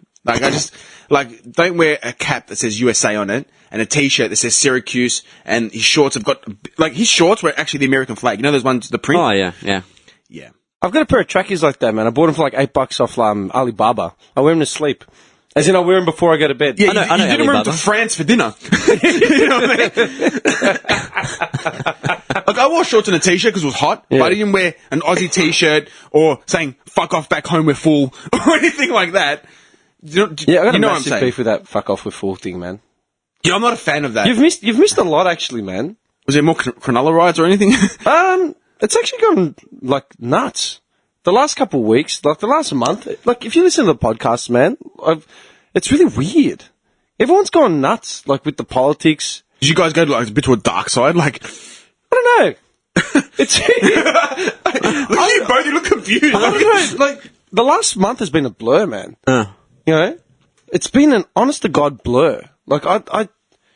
Like, don't wear a cap that says USA on it and a t-shirt that says Syracuse and his shorts have got, like, his shorts were actually the American flag. You know those ones, the print?
Oh, yeah, yeah.
Yeah.
I've got a pair of trackies like that, man. I bought them for like $8 off Alibaba. I wear them to sleep. As in, I wear them before I go to bed.
Yeah,
I know
you didn't wear them to
Alibaba.
France for dinner. You know what I mean? Like, I wore shorts and a t-shirt because it was hot, but I didn't wear an Aussie t-shirt or saying, fuck off, back home, we're full, or anything like that.
I got a
know what I'm
massive
saying?
beef with that fuck off with full thing, man.
Yeah, I'm not a fan of that.
You've missed a lot, actually, man.
Was there more Cronulla rides or anything?
It's actually gone, like, nuts. The last couple of weeks, like the last month, like, if you listen to the podcast, man, it's really weird. Everyone's gone nuts, like, with the politics.
Did you guys go like a bit to a dark side? Like,
I don't know. It's...
you look confused.
I don't know, like, the last month has been a blur, man. You know? It's been an honest-to-God blur. Like,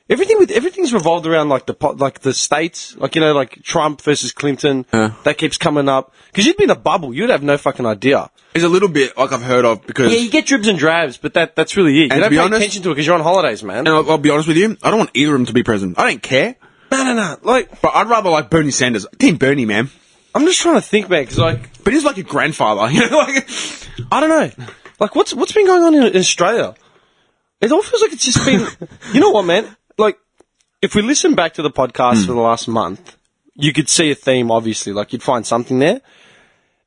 everything's revolved around, like, the states. Like, you know, like, Trump versus Clinton. That keeps coming up. Because you'd be in a bubble. You'd have no fucking idea.
It's a little bit like I've heard of because...
Yeah, you get dribs and drabs, but that's really it. You
And
don't
to be
pay
honest-
attention to it because you're on holidays, man.
And I'll be honest with you, I don't want either of them to be president. I don't care.
No. Like,
But I'd rather like Bernie Sanders. Team Bernie, man.
I'm just trying to think, man, because, like...
But he's like your grandfather, you know? Like,
I don't know. Like, what's been going on in Australia? It all feels like it's just been... You know what, man? Like, if we listen back to the podcast for the last month, you could see a theme, obviously. Like, you'd find something there.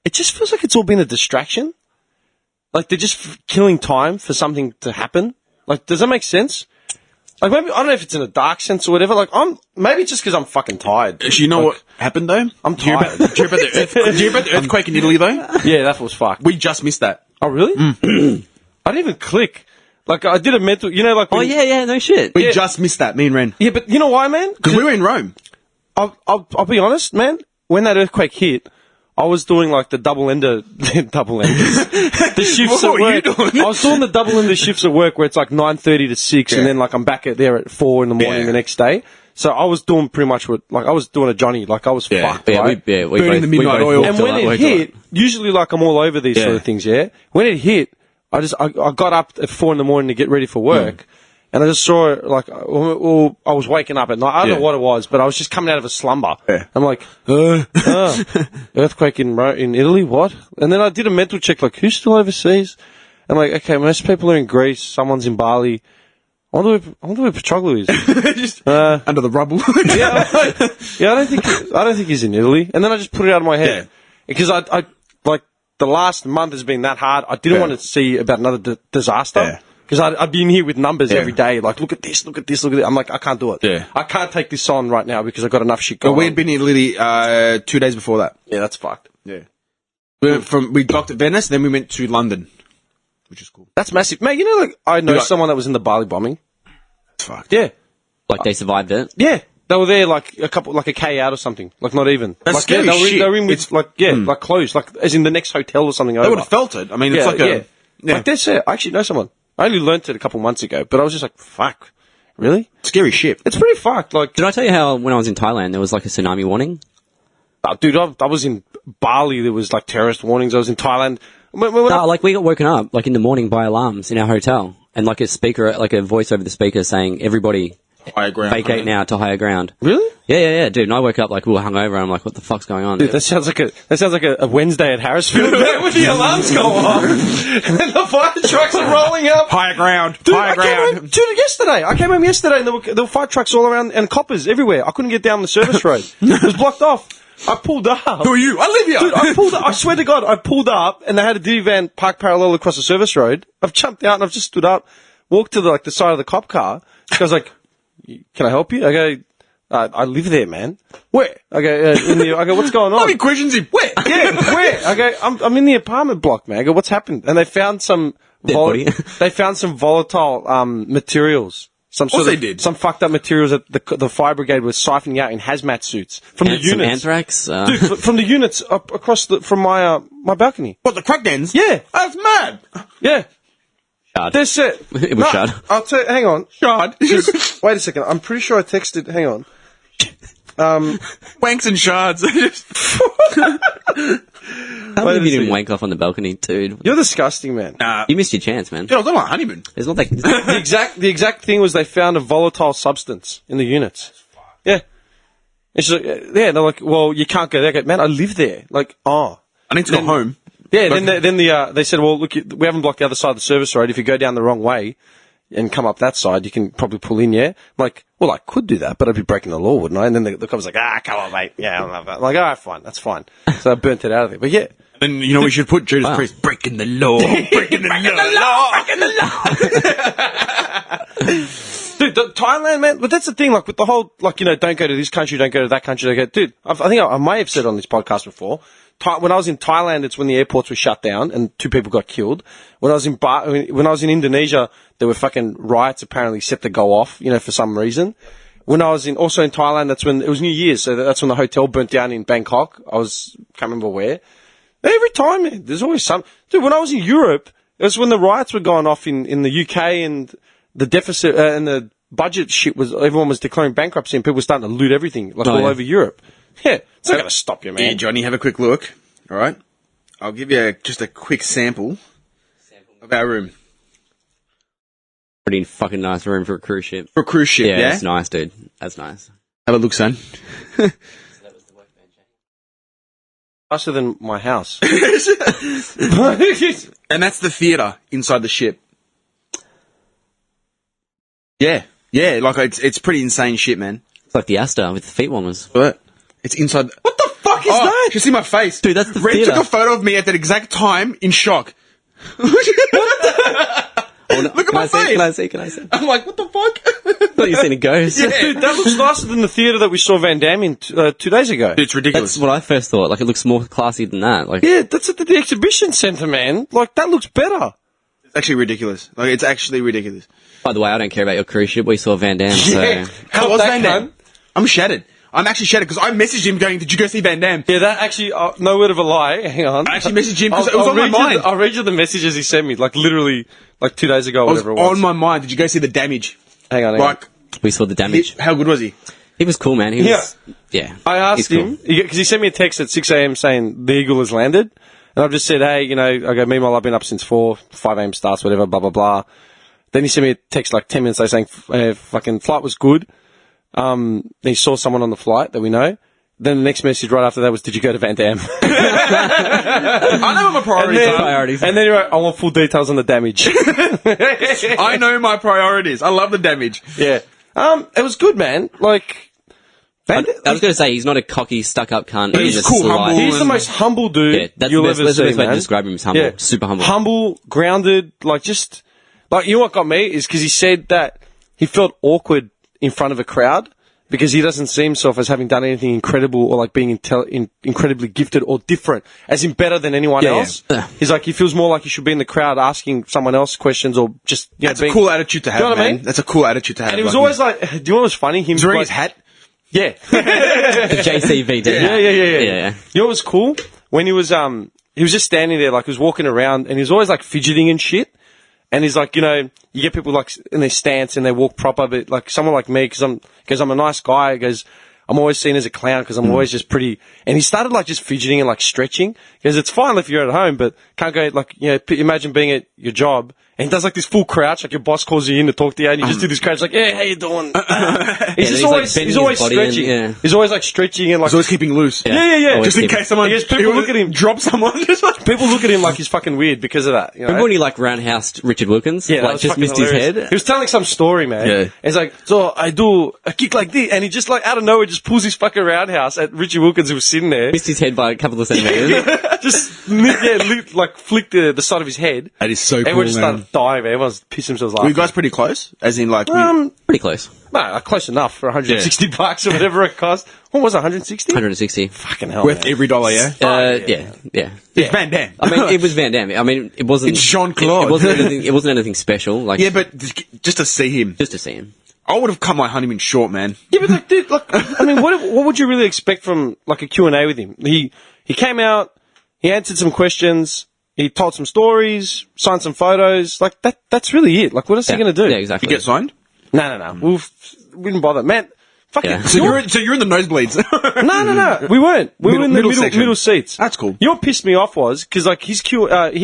It just feels like it's all been a distraction. Like, they're just killing time for something to happen. Like, does that make sense? Like, maybe, I don't know if it's in a dark sense or whatever. Like, maybe just because I'm fucking tired.
Do you know what happened though?
I'm tired.
Do you hear about the earthquake in Italy though?
Yeah, that was fucked.
We just missed that.
Oh, really? I didn't even click. Like, I did a mental, like...
Oh, yeah, no shit.
We just missed that, me and Ren.
Yeah, but you know why, man?
Because we were in Rome.
I'll be honest, man. When that earthquake hit, I was doing like the the shifts
What
at
were you
work.
doing?
I was doing the double-ender shifts at work where it's like 9:30 to 6, and then like I'm back there at 4 in the morning
Yeah.
the next day. So I was doing pretty much I was doing a Johnny, like I was fucked,
Yeah,
right?
we
Burning the midnight
both
oil.
walked
And
to
when
that,
it
walked to
hit, usually like I'm all over these sort of things, yeah? When it hit, I got up at 4 in the morning to get ready for work, and I just saw it, like, I was waking up at night. I don't know what it was, but I was just coming out of a slumber.
Yeah.
I'm like, earthquake in Italy, what? And then I did a mental check, like, who's still overseas? I'm like, okay, most people are in Greece, someone's in Bali. I wonder where Petroglu is.
Just under the rubble.
Yeah, I don't think he's in Italy. And then I just put it out of my head because I like the last month has been that hard. I didn't want to see about another disaster because I'd be in here with numbers every day. Like, look at this, look at this, look at this. I'm like, I can't do it.
Yeah.
I can't take this on right now because I've got enough shit going.
But we had been in Italy 2 days before that.
Yeah, that's fucked.
Yeah. We docked at Venice, then we went to London, which is cool.
That's massive, mate. You know, like I know someone that was in the Bali bombing.
That's fucked.
Yeah,
Like, they survived it.
yeah. They were there like a K out or something. Like, not even.
That's
like,
scary
they were
shit.
they were in with like close, like as in the next hotel or something.
They would have felt it. I mean, it's like
Like that's it. I actually know someone. I only learnt it a couple months ago, but I was just like, fuck, really?
scary shit.
It's pretty fucked. Like,
Did I tell you how when I was in Thailand there was like a tsunami warning?
dude, I was in Bali. There was like terrorist warnings. I was in Thailand.
Like we got woken up like in the morning by alarms in our hotel, and like a speaker, like a voice over the speaker saying, "Everybody
Higher ground.
vacate now to higher ground."
Really?
Yeah, dude. And I woke up like we were hungover, and I'm like, "What the fuck's going on?"
Dude, that sounds like a Wednesday at Harrisfield when the alarms go off and then the fire trucks are rolling up.
Higher ground.
Dude,
Higher ground.
Yesterday. I came home yesterday and there were fire trucks all around and coppers everywhere. I couldn't get down the service road. It was blocked off. I pulled up.
Who are you? I live here.
Dude, I pulled up. I swear to God, I pulled up and they had a divvy van parked parallel across the service road. I've jumped out and I've just stood up, walked to the side of the cop car. This guy's like, "Can I help you?" I go, "I live there, man." "Where?" I go, "What's going on?"
How many questions he where?
Yeah, where? I go, I'm in the apartment block, man. I go, "What's happened?" And they found some
body.
they found some volatile materials. Some
course
sort
they
of,
did.
Some fucked up materials that the fire brigade was siphoning out in hazmat suits from the
Some
units.
anthrax.
Dude, from the units up across from my balcony.
What, the crack dens?
Yeah.
That's mad.
Yeah.
Shard.
That's it.
It was shard.
I'll tell you, hang on.
Shard.
Wait a second. I'm pretty sure I texted, hang on.
Wanks and shards.
I can't believe you didn't wank off on the balcony, dude.
You're disgusting, man.
Nah.
You missed your chance, man.
Dude, I was on my honeymoon.
It's not that.
The exact thing was they found a volatile substance in the units. Yeah. It's just, they're like, "Well, you can't go there." I go, "Man, I live there." Like, oh.
I need to go home.
Yeah, then they said, "Well, look, we haven't blocked the other side of the service road. If you go down the wrong way and come up that side, you can probably pull in, yeah?" I'm like, "Well, I could do that, but I'd be breaking the law, wouldn't I?" And then the cop was like, "Come on, mate. Yeah, I love that." I'm like, "All right, fine. That's fine." So I burnt it out of there. But yeah.
Then, you know, we should put Judas Priest breaking the law. Breaking the law. Breaking the law.
Dude, Thailand, man, but that's the thing, like, with the whole, like, you know, don't go to this country, don't go to that country, dude, I think I may have said on this podcast before, when I was in Thailand, it's when the airports were shut down and 2 people got killed. When I was in Indonesia, there were fucking riots apparently set to go off, you know, for some reason. When I was also in Thailand, that's when, it was New Year's, so that's when the hotel burnt down in Bangkok. Can't remember where. Every time, man, there's always some. Dude, when I was in Europe, it was when the riots were going off in the UK and the deficit and the budget shit everyone was declaring bankruptcy and people were starting to loot everything, like all over Europe. Yeah, it's not going to stop you, man.
Here, Johnny, have a quick look. All right? I'll give you just a quick sample of our room.
Pretty fucking nice room for a cruise ship.
For a cruise ship, yeah?
Yeah, it's nice, dude. That's nice.
Have a look, son.
Nicer than my house.
And that's the theatre inside the ship. Yeah, like it's pretty insane shit, man.
It's like the Astor with the feet warmers.
What? It's inside. What the fuck is that? You see my face,
Dude, that's the
Red
theatre.
took a photo of me at that exact time in shock.
What
Look at
Can
my
I see?
face.
Can I see? Can I see?
I'm like, what the fuck?
I thought you seen a ghost.
Dude, that looks nicer than the theatre that we saw Van Damme in 2 days ago.
It's ridiculous.
That's what I first thought. Like, it looks more classy than that. Like,
Yeah, that's at the exhibition centre, man. Like, that looks better.
It's actually ridiculous. Like, it's actually ridiculous.
by the way, I don't care about your cruise ship. We saw Van Damme.
Yeah.
So.
How was
that
Van Damme? I'm shattered. I'm actually shattered because I messaged him going, did you go see Van Damme?
Yeah, that actually, no word of a lie. Hang on.
I actually messaged him because it was on my mind.
I'll read you the messages he sent me, like literally, like 2 days ago,
It was
whatever it was.
on my mind. Did you go see the damage?
Hang on.
Like,
We saw the damage.
how good was he?
He was cool, man. He was, yeah.
I asked
he's cool.
him, because he sent me a text at 6 a.m. saying the Eagle has landed. And I've just said, hey, you know, I go, meanwhile, I've been up since 5 a.m. starts, whatever, blah, blah, blah. Then he sent me a text like 10 minutes later saying, fucking flight was good. He saw someone on the flight that we know. Then the next message right after that was, did you go to Van Damme?
I know what my priorities are.
Priorities.
And then he wrote, I want full details on the damage.
I know my priorities. I love the damage.
Yeah. It was good, man. Like,
I was going to say, he's not a cocky, stuck-up cunt.
He's
just
cool,
sly.
humble.
he's the most humble dude
Yeah, that's
you'll
the best,
ever
that's the
see,
best way to
man.
describe him. Is humble. Super humble.
Humble, grounded, like just, like, you know what got me is because he said that he felt awkward in front of a crowd because he doesn't see himself as having done anything incredible or like being incredibly gifted or different, as in better than anyone else.
Yeah.
He's like, he feels more like he should be in the crowd asking someone else questions or just, you know,
That's a cool attitude to have,
You know what I
man.
mean?
That's a cool attitude to have.
And he was always like, do you know what was funny? Him
he's wearing
like-
his hat.
Yeah.
The JCVD.
Yeah.
Yeah.
You know what was cool? When he was just standing there, like, he was walking around, and he was always, like, fidgeting and shit. And he's like, you know, you get people, like, in their stance and they walk proper, but, like, someone like me, because I'm a nice guy, goes, I'm always seen as a clown because I'm always just pretty. And he started, like, just fidgeting and, like, stretching. Because it's fine if you're at home, but can't go, like, you know, imagine being at your job. And he does like this full crouch, like your boss calls you in to talk to you, and you just do this crouch, like, "Yeah, how you doing?" He's just
he's, like,
always,
bending
he's always
his body in,
stretching.
yeah.
He's always like stretching and like,
He's always keeping loose.
yeah.
Always
Just in
keep-
case someone.
I guess people look at him-
drop someone.
People look at him like he's fucking weird because of that. You know?
Remember when he like roundhoused Richard Wilkins?
Yeah, that
like
was
just
fucking
missed
hilarious.
his head.
He was telling some story, man.
Yeah.
And he's like, so I do a kick like this, and he just like out of nowhere just pulls his fucking roundhouse at Richie Wilkins who was sitting there.
Missed his head by a couple of centimeters.
Just like flicked the side of his head.
That is so cool,
Everyone just
man.
started dying, man. Everyone's pissed themselves
Were
laughing.
you guys pretty close? As in, like,
Pretty close.
No, close enough for 160 bucks or whatever it cost. What was it, 160?
160.
Fucking hell,
worth
man.
every dollar, yeah?
Yeah.
It's Van Damme.
I mean, it was Van Damme. I mean, it wasn't.
It's Jean-Claude.
It wasn't anything special. Like,
Yeah, but just to see him.
just to see him.
I would have cut my honeymoon short, man.
Yeah, but like, dude, like, I mean, what would you really expect from like a Q&A with him? He came out, he answered some questions, he told some stories, signed some photos. Like that's really it. Like, what else is he going to do?
Yeah,
You
exactly.
get signed?
No. We didn't bother, man. Fuck
Yeah.
it.
So you're in the nosebleeds.
No. We weren't. We were in the
Middle section.
middle seats.
That's cool.
You know what pissed me off was because like he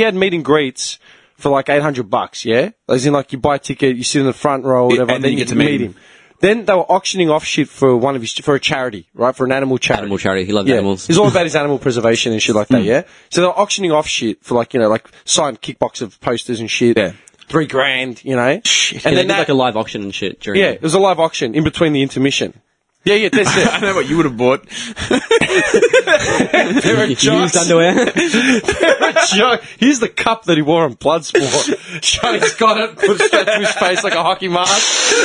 had meet and greets for like $800. Yeah, as in like you buy a ticket, you sit in the front row, or whatever,
and then you get to meet him.
Then they were auctioning off shit for for a charity, right? For an animal charity.
Animal charity. He loved
Yeah,
animals.
he's all about his animal preservation and shit like that. Yeah. So they're auctioning off shit for like, you know, like signed kickbox of posters and shit.
Yeah.
$3,000, you know.
Shit.
And
they
then
did
that,
like a live auction and shit during.
yeah, it was a live auction in between the intermission. Yeah, that's it.
I know what you would have bought.
They're a
Used
jocks.
underwear.
They're a joke. Here's the cup that he wore on Bloodsport. Johnny's got it, put it straight to his face like a hockey mask.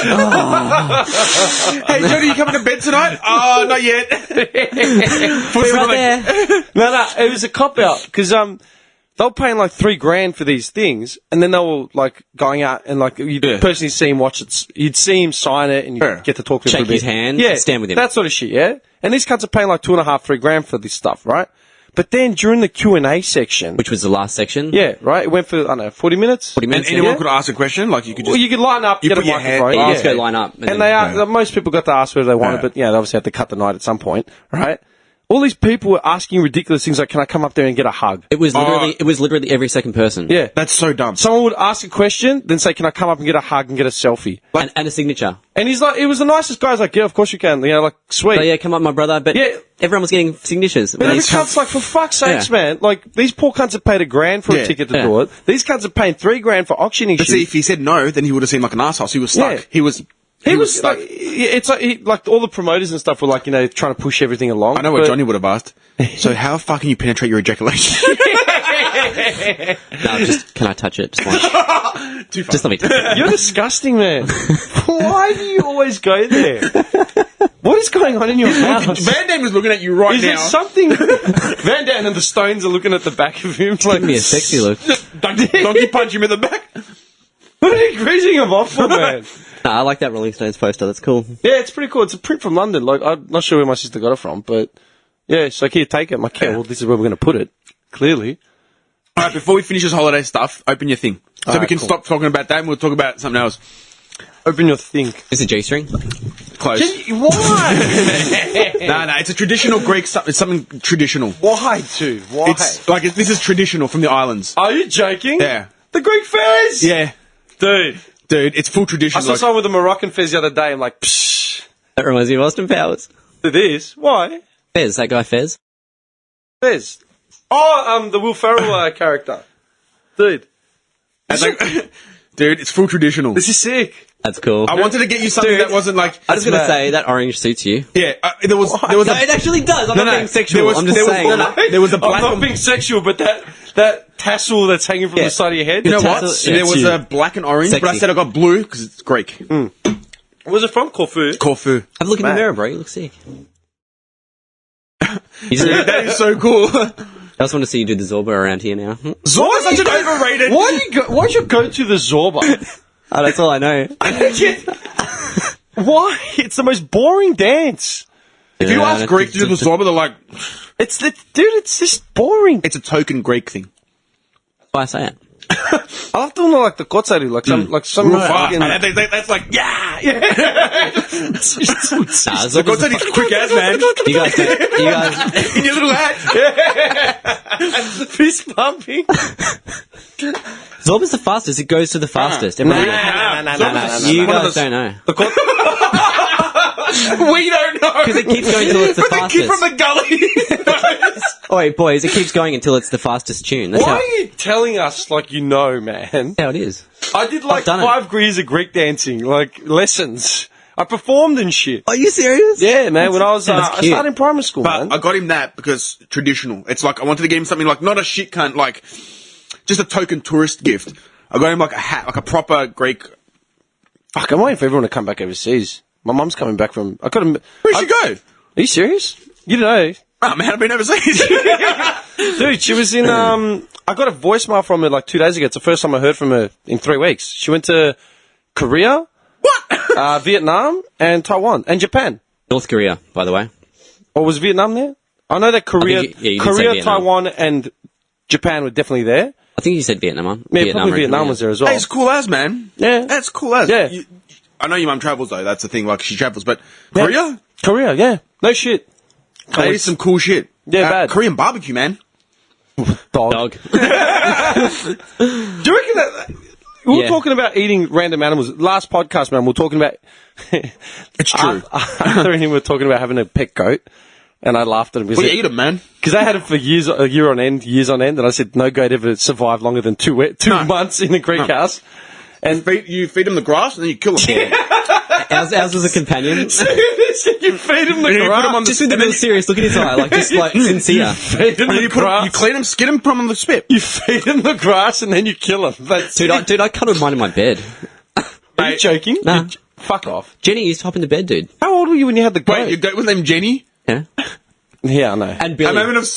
Hey, Johnny, you coming to bed tonight? Oh, not yet.
Be right there.
No, it was a cop out because they were paying like $3,000 for these things, and then they were like going out and like you'd personally see him watch it. You'd see him sign it, and you would get to talk to him
Shake
for a bit.
his hand,
yeah,
stand with him.
that sort of shit. Yeah, and these cunts are paying like $2,500, $3,000 for this stuff, right? But then during the Q&A section,
Which was the last section.
yeah, right, it went for I don't know 40 minutes.
40
And
minutes.
anyone
Yeah.
could ask a question? Like, you could just...
Well, you could line up,
You
get a
put your hand-
microphone.
Oh,
Let's go line up.
And they are, most people got to ask whether they wanted,
Yeah.
but yeah, they obviously had to cut the night at some point, right? All these people were asking ridiculous things like, can I come up there and get a hug?
It was literally every second person.
Yeah.
That's so dumb.
Someone would ask a question, then say, can I come up and get a hug and get a selfie?
And a signature.
And he's like, he was the nicest guy. He's like, yeah, of course you can. You know, like, sweet.
So yeah, come up, my brother. But
Yeah.
everyone was getting signatures.
But these cunts, like, for fuck's sakes,
Yeah.
man. Like, these poor cunts have paid $1,000 for
Yeah.
a ticket to
Yeah.
do it. These cunts are paying $3,000 for auctioning
But
shit.
see, if he said no, then he would have seemed like an arsehole. So he was stuck.
Yeah.
He was
He was like, it's like all the promoters and stuff were like, trying to push everything along.
I know what Johnny would have asked. So how far can you penetrate your ejaculation?
No, just can I touch it? Just once.
Too far.
Just let me touch it.
You're disgusting, man. Why do you always go there? What is going on in your house?
Van Damme is looking at you right
Is
now.
it something? Van Damme and the Stones are looking at the back of him like
Give me a sexy look.
Donkey punch him in the back.
What are you greasing him off for, man?
Nah, I like that Rolling Stones poster. That's cool.
Yeah, it's pretty cool. It's a print from London. Like, I'm not sure where my sister got it from, but yeah, she's like, here, take it. I'm like, yeah, well, this is where we're going to put it. Clearly.
All right, before we finish this holiday stuff, open your thing. So
All
we
right,
can
cool.
stop talking about that and we'll talk about something else.
Open your thing.
It's a G-string.
Close.
Why?
No, it's a traditional Greek, it's something traditional.
Why, dude? Why?
It's like, this is traditional from the islands.
Are you joking?
Yeah.
The Greek fairs?
Yeah.
Dude.
Dude, it's full tradition.
I saw someone with the Moroccan fez the other day. I'm like, psh.
That reminds me of Austin Powers.
It is? Why?
Fez, that guy Fez.
Fez. Oh, the Will Ferrell character. Dude.
And like, dude, it's full traditional.
This is sick.
That's cool.
I wanted to get you something
Dude,
that wasn't like...
I was going to
mad.
say, that orange suits you.
Yeah, there was
No, it actually does. I'm not being sexual. I'm just saying.
There was a
I'm
black
not
and...
being sexual, but that tassel that's hanging from
Yeah.
the side of your head.
You know
The
what?
tassel-
There
yeah,
was
it's
a black and orange, but I
Sexy.
said I got blue because it's Greek.
Was it from Corfu?
Corfu.
Have a look in the
Man.
mirror, bro. You look sick. You
Dude,
just-
that is so cool.
I just want to see you do the Zorba around here now.
Zorba's such an overrated...
Why'd you go to the Zorba?
Oh, that's all I know.
Why? It's the most boring dance.
If you ask Greek to do the Zorba, they're like...
It's just boring.
It's a token Greek thing.
That's why I say it.
I love doing like the kotsari, like some fucking...
That's like, yeah!
Nah,
The
Zorba's
God's
the
quick ass, man.
You guys,
In your little hat.
fist pumping.
Zorba's the fastest. It goes to the fastest. Everybody- You
One of
guys
the-
don't know.
We don't know.
Because it keeps going until it's the
But the kid
fastest.
from the gully.
Oh, wait, boys, it keeps going until it's the fastest tune. That's
Why
how,
are you telling us like you know, man?
how it is.
I did like
I've done it.
5 years of Greek dancing, like lessons. I performed and shit.
Are you serious?
Yeah, man. When I was,
That's
I
cute.
started in primary school,
But
man.
I got him that because traditional. It's like I wanted to get him something like not a shit cunt, like just a token tourist gift. I got him like a hat, like a proper Greek.
Fuck, I'm waiting for everyone to come back overseas. My mum's coming back from. I got him.
Where'd she go?
Are you serious? You don't know.
Oh man, I've been overseas.
Dude, she was in, I got a voicemail from her like 2 days ago. It's the first time I heard from her in 3 weeks. She went to Korea,
What?
Vietnam, and Taiwan, and Japan.
North Korea, by the way.
Or was Vietnam there? I know that Korea,
you did say
Korea,
Vietnam.
Taiwan, and Japan were definitely there.
I think you said Vietnam, huh?
Yeah, probably Vietnam was there as well.
Hey, it's cool as, man.
Yeah.
That's cool as.
Yeah.
I know your mum travels though. That's the thing. Like she travels, but
Yeah.
Korea,
Korea, yeah. No shit.
that is some cool shit.
Yeah, bad.
Korean barbecue, man.
Dog.
Dog.
Do you reckon that... We were
Yeah.
talking about eating random animals. Last podcast, man, we were talking about...
It's true.
Arthur and him were talking about having a pet goat. And I laughed at him
Well, you eat them, man.
because they had it for years on end. And I said, no goat ever survived longer than two months in a Greek house.
And you feed them the grass and then you kill them.
Ours was a companion.
You feed him the
And you put
grass.
them on the
Just with the real serious look in his eye, like just like sincere.
Feed him
And
the
you put
grass.
them, you clean them, skin them, put them on the spit.
You feed him the grass and then you kill him. That's
Dude, I cuddled mine in my bed.
Are you joking?
Nah.
Fuck off.
Jenny used to hop into bed, dude.
How old were you when you had the goat?
Wait, your goat was named Jenny?
Yeah.
Yeah, I know.
And
A
Billy.
moment of...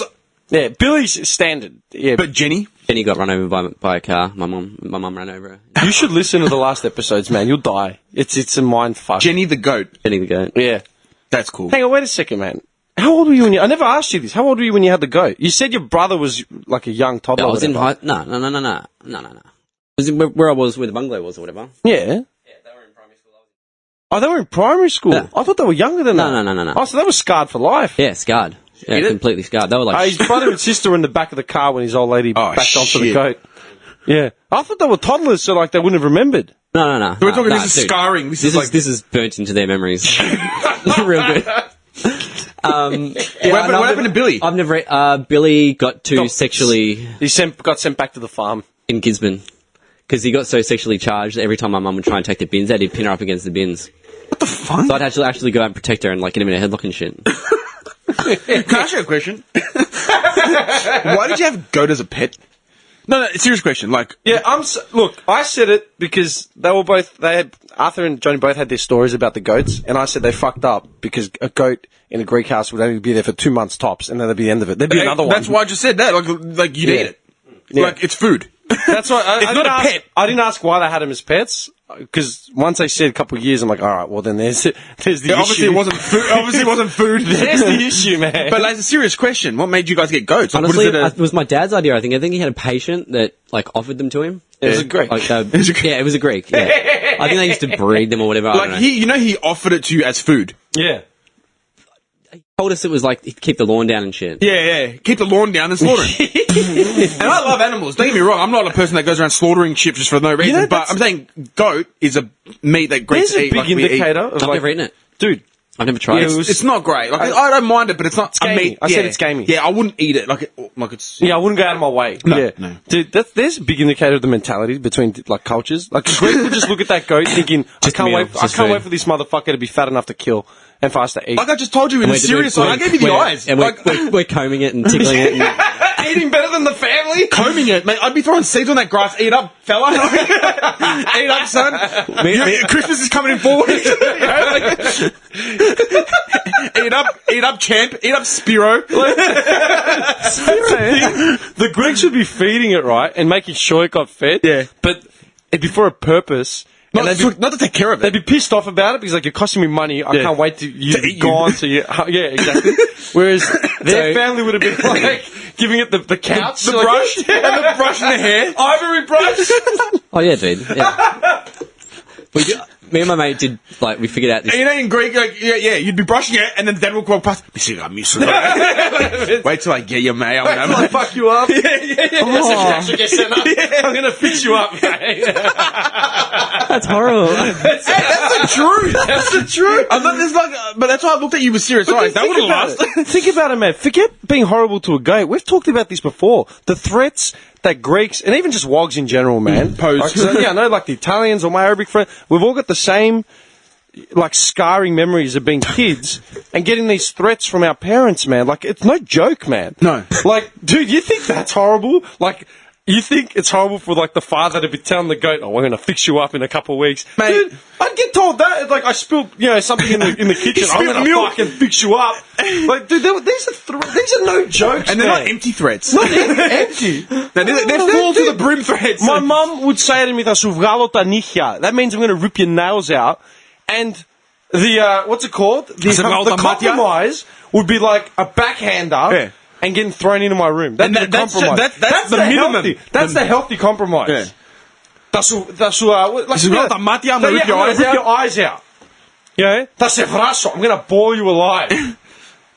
Yeah, Billy's standard. Yeah,
But Jenny?
Jenny got run over by a car. My mum ran over her.
you should listen to the last episodes, man. You'll die. It's a mind fuck.
Jenny the goat.
Jenny the goat.
Yeah.
That's cool.
Hang on, wait a second, man. How old were you when you... I never asked you this. How old were you when you had the goat? You said your brother was like a young toddler.
I was in
whatever.
high... No. It was where I was, where the bungalow was or whatever.
Yeah. Oh, they were in primary school.
Yeah.
I thought they were younger than that.
No.
Oh, so they were scarred for life.
Yeah, scarred. Yeah,
Eat it?
completely scarred. They were like...
His brother and sister were in the back of the car when his old lady backed onto the
shit.
goat. Yeah. I thought they were toddlers, so like they wouldn't have remembered.
No.
We're talking,
Nah,
this is
dude.
scarring. This is like...
This is burnt into their memories. Real good.
What happened to Billy?
I've never... Billy got too
Got-
sexually...
He got sent back to the farm.
in Gisborne. Because he got so sexually charged that every time my mum would try and take the bins out, he'd pin her up against the bins.
What the fuck?
So I'd actually go out and protect her and like get him in a headlock and shit.
Can I ask you a question? Why did you have a goat as a pet? No, serious question. Like,
Yeah, look, I said it because Arthur and Johnny both had their stories about the goats, and I said they fucked up because a goat in a Greek house would only be there for 2 months tops, and then that'd be the end of it. There'd be another one.
that's why I just said that. Like you'd eat it.
Yeah.
Like, it's food.
That's why
It's not a pet.
I didn't ask why they had them as pets, because once they said a couple of years, I'm like, all right, well then there's the issue.
Obviously, it wasn't food. Obviously, it wasn't food.
There's the issue, man.
But like, it's a serious question. What made you guys get goats? Like,
Honestly,
what is
it was my dad's idea. I think he had a patient that like offered them to him.
It was a Greek.
Like, yeah, it was a Greek. Yeah. I think they used to breed them or whatever. I don't know.
He offered it to you as food.
Yeah.
He told us it was like he'd keep the lawn down and shit.
Yeah. Keep the lawn down and slaughter it. And I love animals. Don't get me wrong. I'm not a person that goes around slaughtering shit just for no reason. But I'm saying goat is a meat that Greeks
There's a
eat.
big
like we eat.
indicator of
I've
like,
never eaten it.
dude.
I've never tried it.
It's not great. Like, I don't mind it, but it's not
It's gamey.
a meat.
I said it's gamey.
Yeah, I wouldn't eat it. Like it's.
Yeah, I wouldn't go out of my way.
No,
yeah.
no.
Dude, there's a big indicator of the mentality between like cultures. Like the Greek would just look at that goat thinking, I can't
meal,
wait
just
for
food.
this motherfucker to be fat enough to kill and for us to eat.
Like I just told you in a serious one. I gave you the eyes.
And
Like,
we're combing it and tickling it. And,
Eating better than the family?
combing it, mate. I'd be throwing seeds on that grass. Eat up, fella. Eat up, son. Christmas is coming in 4 weeks. Eat up, champ. Eat up, Spiro.
The Greeks would be feeding it, right, and making sure it got fed.
Yeah.
But it'd be for a purpose. And
Not to take care of
they'd
it.
be pissed off about it because like you're costing me money. I
Yeah.
can't wait to
To eat you.
gone to you. Yeah, exactly. Whereas their family would have been like giving it the couch,
The
like,
brush and the brush in the hair.
ivory brush.
oh yeah, dude. Yeah. Me and my mate did like we figured out this.
You know, in Greek, like, yeah, you'd be brushing it, and then Dad would walk past. Wait till I get your mail.
Wait till I fuck you up. I'm gonna fix you up, mate.
That's horrible.
That's the truth.
That's the truth.
But that's why I looked at you with serious eyes. That would have lasted.
Think about it, man. Forget being horrible to a goat. We've talked about this before. The threats that Greeks, and even just wogs in general, man.
Pose.
Like, so, yeah, I know, like the Italians or my Arabic friend, we've all got the same, like, scarring memories of being kids and getting these threats from our parents, man. Like, it's no joke, man.
No.
Like, dude, you think that's horrible? Like, you think it's horrible for, like, the father to be telling the goat, oh, we're going to fix you up in a couple of weeks.
Mate.
Dude, I'd get told that. Like, I spilled, something in the kitchen. I'm
spilled
going to
milk.
fucking fix you up. Like, dude, these are no jokes,
And they're
man.
not empty threats.
Not empty.
They're full to the brim threats.
My mum would say to me, "Θα σου βγάλω τα νύχια." That means I'm going to rip your nails out. And the, what's it called? The
βγάλω τα μάτια.
compromise would be like a backhander
Yeah.
and getting thrown into my room. That's the
that's
compromise.
that's the minimum.
Healthy, that's the healthy compromise.
Yeah.
Θα σου, like,
σου βγάλω τα μάτια, I'm gonna rip your
I'm
eyes
gonna rip
out.
your eyes out. Yeah? Θα σε βράσω. I'm going to boil you alive.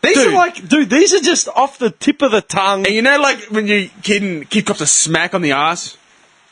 These
Dude.
are like, dude, these are just off the tip of the tongue.
And you know, like, when your kid cops a smack on the ass?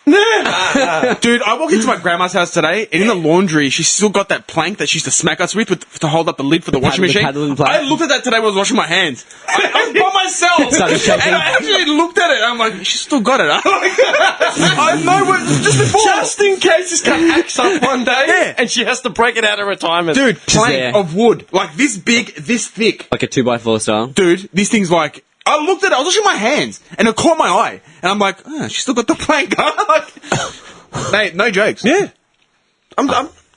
Nah.
Dude, I walked into my grandma's house today, and in the laundry, she's still got that plank that she used to smack us with to hold up the lid for the washing
the
machine.
paddling plank.
I looked at that today when I was washing my hands. I was by myself.
Started shaking.
And I actually looked at it, and I'm like, she's still got it, huh? I know what, just before.
Just in case this guy acts up one day
Yeah.
and she has to break it out of retirement.
Dude, plank
there.
of wood. Like, this big, this thick.
Like a 2x4 style.
Dude, these things like... I looked at it, I was washing my hands, and it caught my eye. And I'm like, she's still got the plank, huh? Like, mate, no jokes.
Yeah.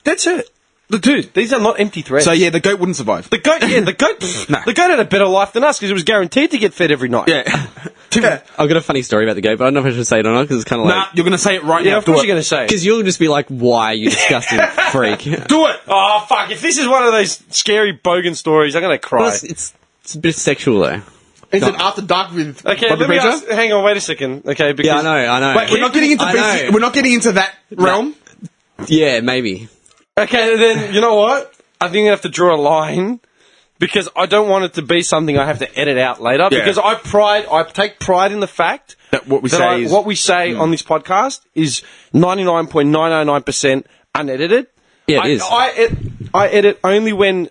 That's it. Dude, these are not empty threats.
So, yeah, the goat wouldn't survive.
the goat
Nah.
the goat had a better life than us because it was guaranteed to get fed every night.
Yeah.
I've got a funny story about the goat, but I don't know if I should say it or not because it's kind of
Nah,
like.
you're going to say it right
Yeah,
now.
of course you're going to say it.
Because you'll just be like, "Why, you disgusting freak?"
Do it!
Oh, fuck. If this is one of those scary bogan stories, I'm going to cry.
But it's a bit sexual though.
Is it After Dark with
Okay,
Bobby
let me
Bridger?
ask, hang on, wait a second. Okay, because...
Yeah, I know.
Wait, we're not getting into
I know.
we're not getting into that realm.
Yeah, maybe.
Okay, then, you know what? I think I have to draw a line because I don't want it to be something I have to edit out later
Yeah.
because I take pride in the fact
That what we
that
say is
what we say on this podcast is 99.999% unedited.
Yeah, it is.
I edit only when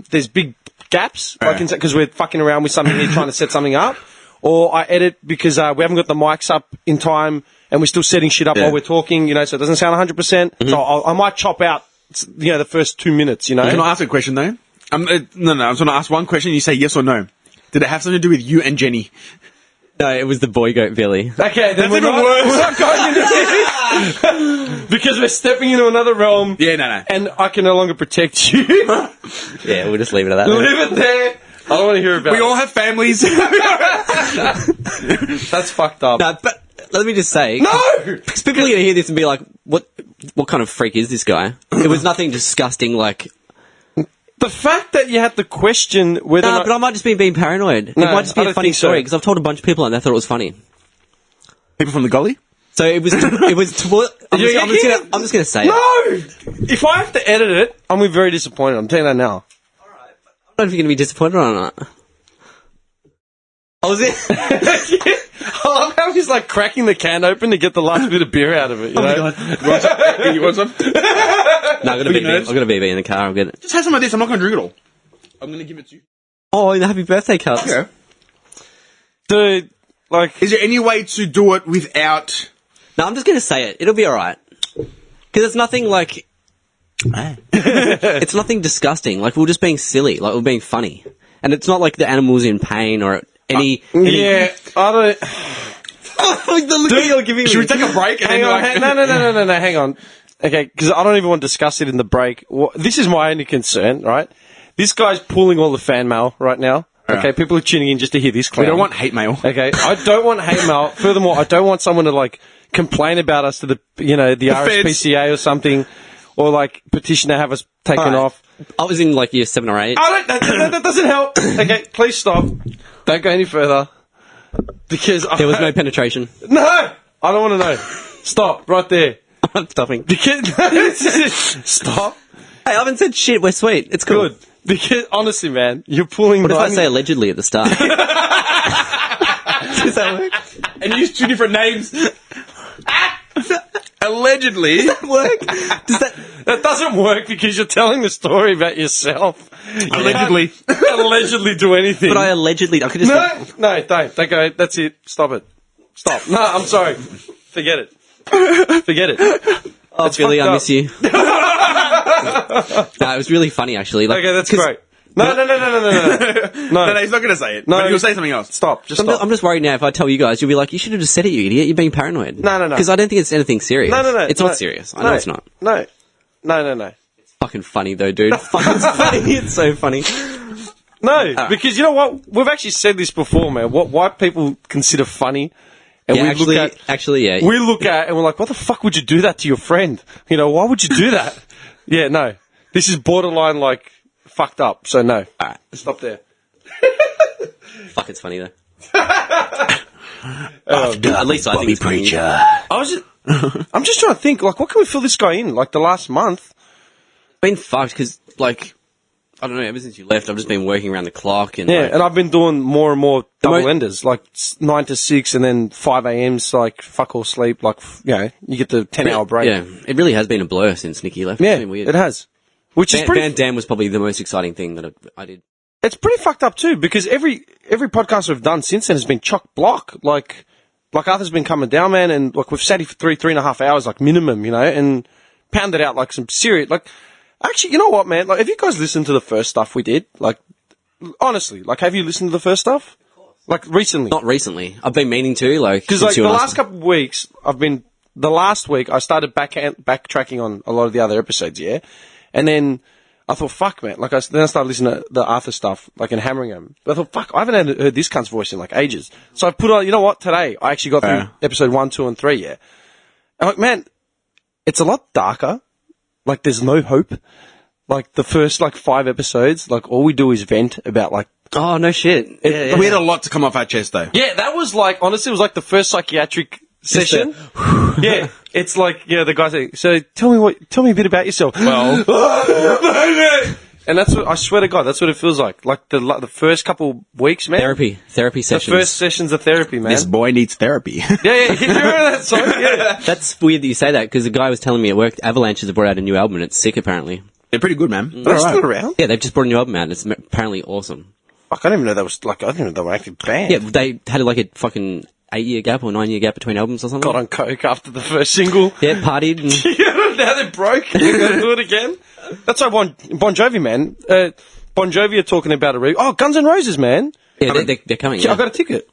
there's big gaps,
Yeah.
because we're fucking around with something here trying to set something up, or I edit because we haven't got the mics up in time and we're still setting shit up
Yeah.
while we're talking, so it doesn't sound 100%. So I might chop out the first 2 minutes, you know?
Can I ask a question though? No. I was going to ask one question. You say yes or no. Did it have something to do with you and Jenny?
No, it was the boy goat Billy.
Okay, then
That's even worse.
we're not going into this. Because we're stepping into another realm.
Yeah, no.
And I can no longer protect you.
Yeah, we'll just leave it at that.
Leave it there. I don't want to hear about
We
it.
all have families.
That's fucked up.
No, but let me just say,
No!
because people are going to hear this and be like, "What kind of freak is this guy?" It was nothing disgusting like.
The fact that you had to question whether or
No,
not...
but I might just be being paranoid. It
No,
might just be
I
a
don't
funny
think so.
story because I've told a bunch of people and they thought it was funny.
People from the gully?
So it was. I'm just going to say it.
No! If I have to edit it, I'm gonna be very disappointed. I'm telling you that now.
I don't know if you're going to be disappointed or not. I was it.
I love how he's like cracking the can open to get the last bit of beer out of it. You know?
You want some?
No, I'm going
nerds?
to BB in the car. I'll get it.
Just have some of this. I'm not going to drink it all. I'm going to give it to you.
Oh, and the happy birthday cups.
Okay.
Dude, like...
Is there any way to do it without...
No, I'm just going to say it. It'll be alright. Because it's nothing like... it's nothing disgusting. Like, we're just being silly. Like, we're being funny. And it's not like the animal's in pain or any...
Yeah, I don't...
the look that you're giving me.
Should we take a break? And
Hang
then
on,
like...
no, hang on. Okay, because I don't even want to discuss it in the break. This is my only concern, right? This guy's pulling all the fan mail right now. Okay, people are tuning in just to hear this clown.
We don't want hate mail.
Okay, I don't want hate mail. Furthermore, I don't want someone to like complain about us to the RSPCA or something, or like petition to have us taken off.
I was in like year 7 or 8.
That doesn't help. Okay, please stop. Don't go any further. Because
There was no penetration.
No, I don't want to know. Stop right there.
I'm stopping.
Stop.
Hey, I haven't said shit. We're sweet. It's cool.
Good. Because honestly, man, you're pulling.
What if I say allegedly at the start? Does that work?
And use two different names. Allegedly.
Does that work?
That doesn't work because you're telling the story about yourself.
Allegedly.
Allegedly do anything.
But I could just...
No, don't go. That's it. Stop it. Stop. No, I'm sorry. Forget it. Forget it.
Oh, Billy,
fucked
I
up.
miss you. No, it was really funny, actually. Like,
Okay, that's
'cause
great. No.
No, he's not going to say it.
No.
But he'll say something else.
Stop. Just
I'm
stop.
just worried now if I tell you guys, you'll be like, you should have just said it, you idiot. You're being paranoid.
No.
Because I don't think it's anything serious.
No.
It's not serious. I know it's not.
No.
Fucking funny, though, dude. Fucking funny. It's so funny.
No, because you know what? We've actually said this before, man. What white people consider funny. And
Yeah,
we
actually,
look at,
yeah.
we look at and we're like, what the fuck would you do that to your friend? You know, why would you do that? Yeah, no. This is borderline, like, fucked up, so no.
Alright.
Stop there.
Fuck, it's funny, though. At least I think it's funny.
I'm just trying to think, like, what can we fill this guy in? Like, the last month?
Been fucked, because, like, I don't know, ever since you left, I've just been working around the clock. And
Yeah,
like,
and I've been doing more and more double
mo-
enders, like 9 to 6 and then 5 a.m.'s, like, fuck all sleep, like, you get the 10-hour break.
Yeah, it really has been a blur since Nikki left.
Yeah,
It's been weird.
it has. Which is pretty...
Van Damme was probably the most exciting thing that I did.
It's pretty fucked up too, because every podcast we've done since then has been chock block. Like Arthur's been coming down, man, and like we've sat here for 3.5 hours, like minimum, you know, and pounded out like some serious, like, actually, you know what, man? Like, have you guys listened to the first stuff we did? Like, honestly, like, have you listened to the first stuff? Like, recently?
Not recently. I've been meaning to, like,
Because
since
like
you
the
and I
last couple of weeks, the last week I started backtracking on a lot of the other episodes, yeah, and then I thought, fuck, man. Like, then I started listening to the Arthur stuff, like, and hammering him. But I thought, fuck, I haven't heard this cunt's voice in, like, ages. So I put on, you know what, today, I actually got through episode 1, 2, and 3, yeah. And, like, man, it's a lot darker. Like, there's no hope. Like, the first, like, 5 episodes, like, all we do is vent about, like...
Oh, no shit. Yeah.
We had a lot to come off our chest, though.
Yeah, that was, like, honestly, it was, like, the first psychiatric session. Yeah, it's like, the guy saying, so tell me a bit about yourself. Well, and that's what, I swear to God, that's what it feels like. Like the first couple weeks, man.
Therapy
The
sessions.
first sessions of therapy, man.
This boy needs therapy.
Yeah, you remember that song? Yeah.
That's weird that you say that, because the guy was telling me at work, Avalanches have brought out a new album, and it's sick, apparently.
They're pretty good, man.
They're still around?
Yeah, they've just brought a new album out, and it's apparently awesome.
Fuck, I didn't even know that was, like, I didn't even know they were active band.
Yeah, they had like a fucking 8-year gap or 9-year gap between albums or something.
Got on coke after the first single.
Yeah, partied and...
Yeah, now they're broke. They're going to do it again. That's why Bon Jovi, man. Bon Jovi are talking about Guns N' Roses, man.
Yeah, they're coming.
I got a ticket.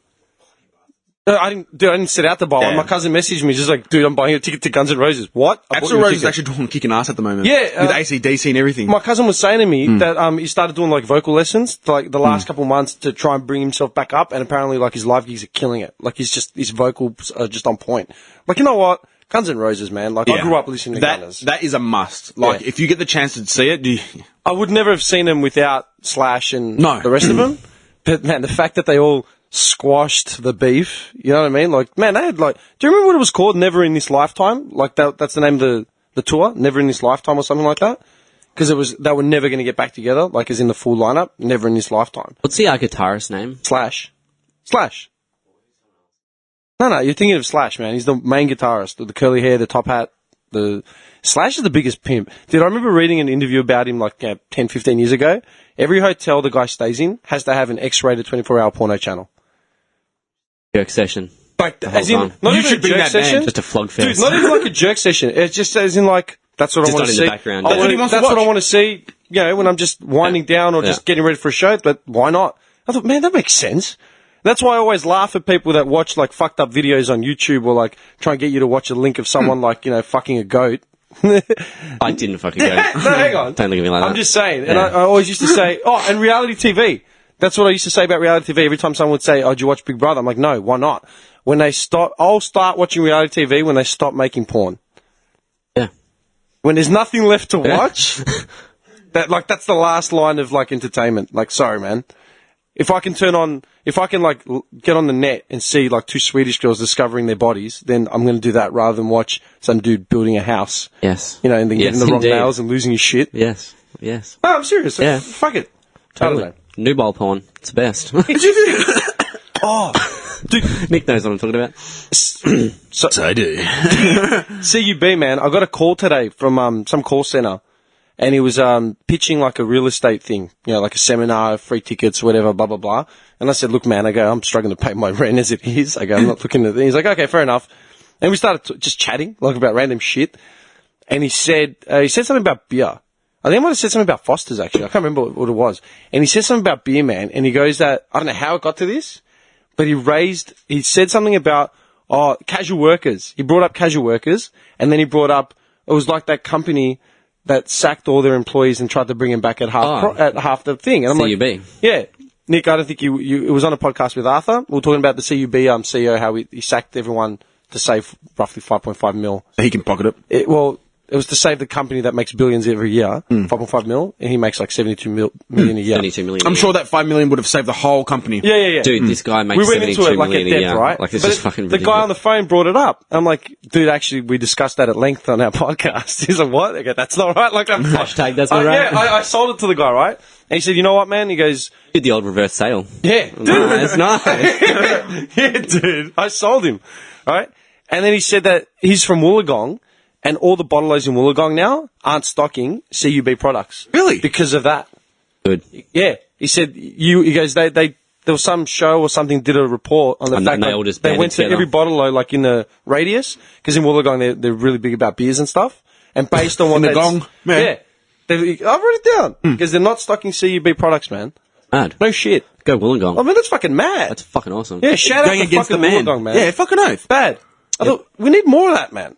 I didn't set out to buy one. My cousin messaged me, just like, dude, I'm buying a ticket to Guns N' Roses. What?
Axl Rose is actually doing kicking ass at the moment.
Yeah.
With AC/DC and everything.
My cousin was saying to me that he started doing like vocal lessons like the last couple months to try and bring himself back up, and apparently like his live gigs are killing it. Like his vocals are just on point. Like, you know what? Guns N' Roses, man. Like, I grew up listening to Gunners.
That is a must. Like, if you get the chance to see it,
I would never have seen them without Slash and
No.
the rest of them. But man, the fact that they all squashed the beef, you know what I mean? Like, man, they had like, do you remember what it was called? Never in This Lifetime? Like that's the name of the tour, Never in This Lifetime or something like that. Because they were never going to get back together, like as in the full lineup. Never in This Lifetime.
What's the guitarist name?
Slash. No, you're thinking of Slash, man. He's the main guitarist with the curly hair, the top hat. Slash is the biggest pimp. Dude, I remember reading an interview about him like 10, 15 years ago. Every hotel the guy stays in has to have an X-rated 24-hour porno channel.
Jerk session.
Like, as in,
time.
not
You
even
should
a
bring
jerk
that
session.
band
Just a flog fest.
Dude, not even like a jerk session. It's just as in like, that's what
Just
I want
on
to
in
see.
the background.
That's what he wants to
That's what I
watch.
want to see, you know, when I'm just winding down or just getting ready for a show, but why not? I thought, man, that makes sense. That's why I always laugh at people that watch like fucked up videos on YouTube or like try and get you to watch a link of someone like, you know, fucking a goat.
I didn't fucking go.
No, hang on.
Don't look at me like that.
I'm just saying. And I always used to say, and reality TV. That's what I used to say about reality TV. Every time someone would say, oh, did you watch Big Brother? I'm like, no, why not? When they stop, I'll start watching reality TV when they stop making porn.
Yeah.
When there's nothing left to watch, that's the last line of like entertainment. Like, sorry, man. If I can like get on the net and see like two Swedish girls discovering their bodies, then I'm going to do that rather than watch some dude building a house.
Yes.
You know, and then
Yes,
getting the wrong
indeed.
nails and losing his shit.
Yes.
No, I'm serious.
Yeah.
Fuck it.
Totally.
I don't
New ball porn. It's the best.
know. Dude.
Nick knows what I'm talking about.
So I do.
CUB, man. I got a call today from some call center, and he was pitching like a real estate thing, you know, like a seminar, free tickets, whatever, blah blah blah. And I said, look, man, I'm struggling to pay my rent as it is. I'm not looking at it. He's like, okay, fair enough. And we started just chatting like about random shit. And he said something about beer. I think I might have said something about Foster's actually. I can't remember what it was. And he said something about beer, man. And he goes that I don't know how it got to this, but he said something about casual workers. He brought up casual workers, and then he brought up it was like that company that sacked all their employees and tried to bring them back at half the thing. And I'm
CUB.
like, yeah, Nick, I don't think it was on a podcast with Arthur. We were talking about the CUB CEO, how he sacked everyone to save roughly 5.5 mil.
He can pocket it.
It was to save the company that makes billions every year, 5.5 mil, and he makes like 72 million a year.
72 million.
I'm sure that 5 million would have saved the whole company.
Yeah.
Dude, this guy makes
We went
72
into it like
million
at
a
depth,
year.
right?
Like, this
But
is fucking
the
ridiculous.
guy on the phone brought it up. I'm like, dude, actually, we discussed that at length on our podcast. He's like, what? I go, that's not right. Like, I'm
Hashtag that's not right.
Yeah, I sold it to the guy, right? And he said, you know what, man? He goes,
Did the old reverse sale.
yeah, dude.
Nice, nice.
Yeah, dude. I sold him, right? And then he said that he's from Wollongong, and all the bottlers in Wollongong now aren't stocking CUB products.
Really?
Because of that.
Good.
Yeah. He said, he goes, there was some show or something did a report on the
And
fact
they
that
all just
they
banded
went to
together.
every bottler, like in the radius, because in Wollongong they're really big about beers and stuff. And based on what
In the
they'd-
gong? Yeah.
I've wrote it down, because they're not stocking CUB products, man.
Mad.
No shit.
Go Wollongong.
I mean, that's fucking mad.
That's fucking awesome.
Yeah, shout
Going
out to
against
fucking
the man.
Wollongong, man.
Yeah, fucking oath.
Bad. I thought, we need more of that, man.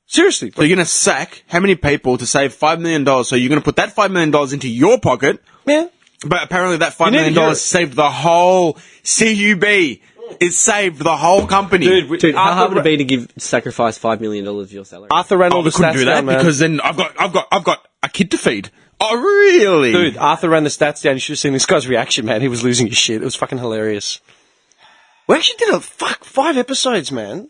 Seriously.
So you're going to sack how many people to save $5 million? So you're going to put that $5 million into your pocket,
Man.
but apparently that $5
need to
million
hear it.
saved the whole CUB. It saved the whole company.
Dude, how hard would it be to sacrifice $5 million of your salary?
Arthur ran all
I
the
couldn't
stats
do that
down, man.
because then I've got a kid to feed. Oh, really?
Dude, Arthur ran the stats down. You should have seen this guy's reaction, man. He was losing his shit. It was fucking hilarious. We actually did 5 episodes, man.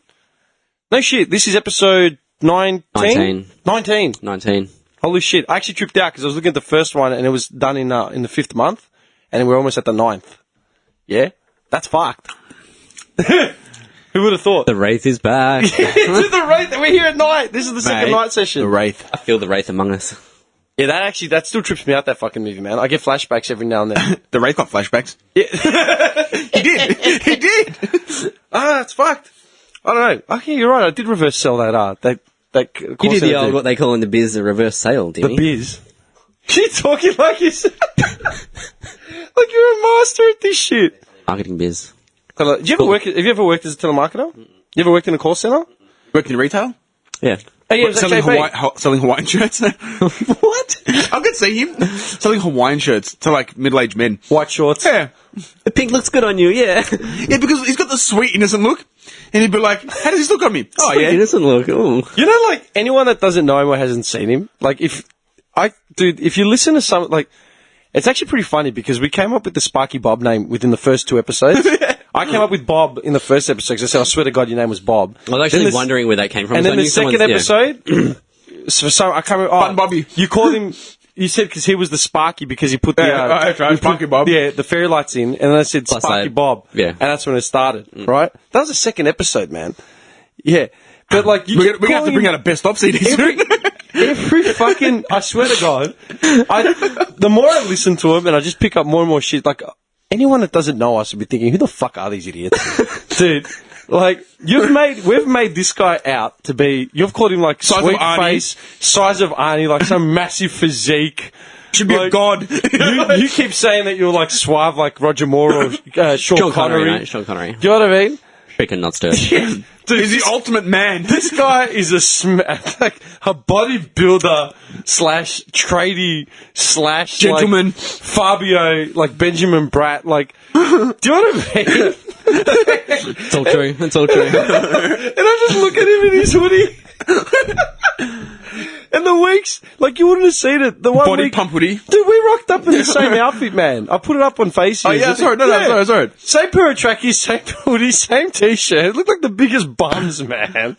No shit. This is episode 19?
19.
Holy shit. I actually tripped out because I was looking at the first one and it was done in the 5th month. And then we're almost at the 9th. Yeah? That's fucked. Who would have thought?
The Wraith is back.
This is the Wraith. We're here at night. This is the second
Mate,
night session.
The Wraith.
I feel the Wraith among us.
Yeah, that still trips me out, that fucking movie, man. I get flashbacks every now and then.
The Wraith got flashbacks.
Yeah.
He did. He did.
It's fucked. I don't know. Okay, you're right. I did reverse sell that That
You
call
do the
centre
old,
dude.
what they call in the biz, the reverse sale, didn't
The
you?
biz. You're talking like you like you're a master at this shit.
Marketing biz.
Do you ever work? Have you ever worked as a telemarketer? You ever worked in a call center?
Worked in retail?
Yeah.
Oh, yeah, it was at
Selling,
JP.
selling Hawaiian shirts? What? I could see him selling Hawaiian shirts to like middle-aged men.
White shorts.
Yeah.
The pink looks good on you, yeah.
Yeah, because he's got the sweet innocent look. And he'd be like, how does this look on me? Oh,
Sweet
yeah.
innocent look. Ooh.
You know, like anyone that doesn't know him or hasn't seen him, like if you listen to some, like, it's actually pretty funny because we came up with the Sparky Bob name within the first 2 episodes. I came up with Bob in the first episode because I said, I swear to God, your name was Bob.
I was actually wondering where that came from.
And
so
then
I
the
knew
second
someone's-
episode, so I can't remember.
Fun Bobby.
You called him. You said because he was the Sparky because he put the
that's right,
he put-
Sparky Bob.
Yeah, the fairy lights in, and then I said
Plus
Sparky
that-
Bob.
yeah.
and that's when it started. Right, that was the second episode, man. Yeah, but like you
We're
keep
going to have to
calling
bring
him
out a best of CD soon.
every fucking. I swear to God, the more I listen to him, and I just pick up more and more shit. Like anyone that doesn't know us would be thinking, "Who the fuck are these idiots, dude?" Like we've made this guy out to be. You've called him like
Size of
sweet
Arnie.
face, size of Arnie, like some massive physique.
Should be a
Like,
god.
You keep saying that you're like suave, like Roger Moore or Sean
Sean Connery,
Connery.
mate. Sean Connery.
Do you know what I mean?
Shaken, not stirred.
Dude,
He's the ultimate man.
this guy is like a bodybuilder slash tradie slash
Gentleman.
like, Fabio, like Benjamin Bratt. Like, do you know what I mean?
It's all true. It's all true.
And I just look at him in his hoodie. And the weeks, like you wouldn't have seen it. The one
Body
week,
pump hoodie.
dude, we rocked up in the same outfit, man. I put it up on Facebook.
Oh, yeah, sorry. No, sorry.
Same pair of trackies, same hoodie, same t-shirt. It looked like the biggest bums, man.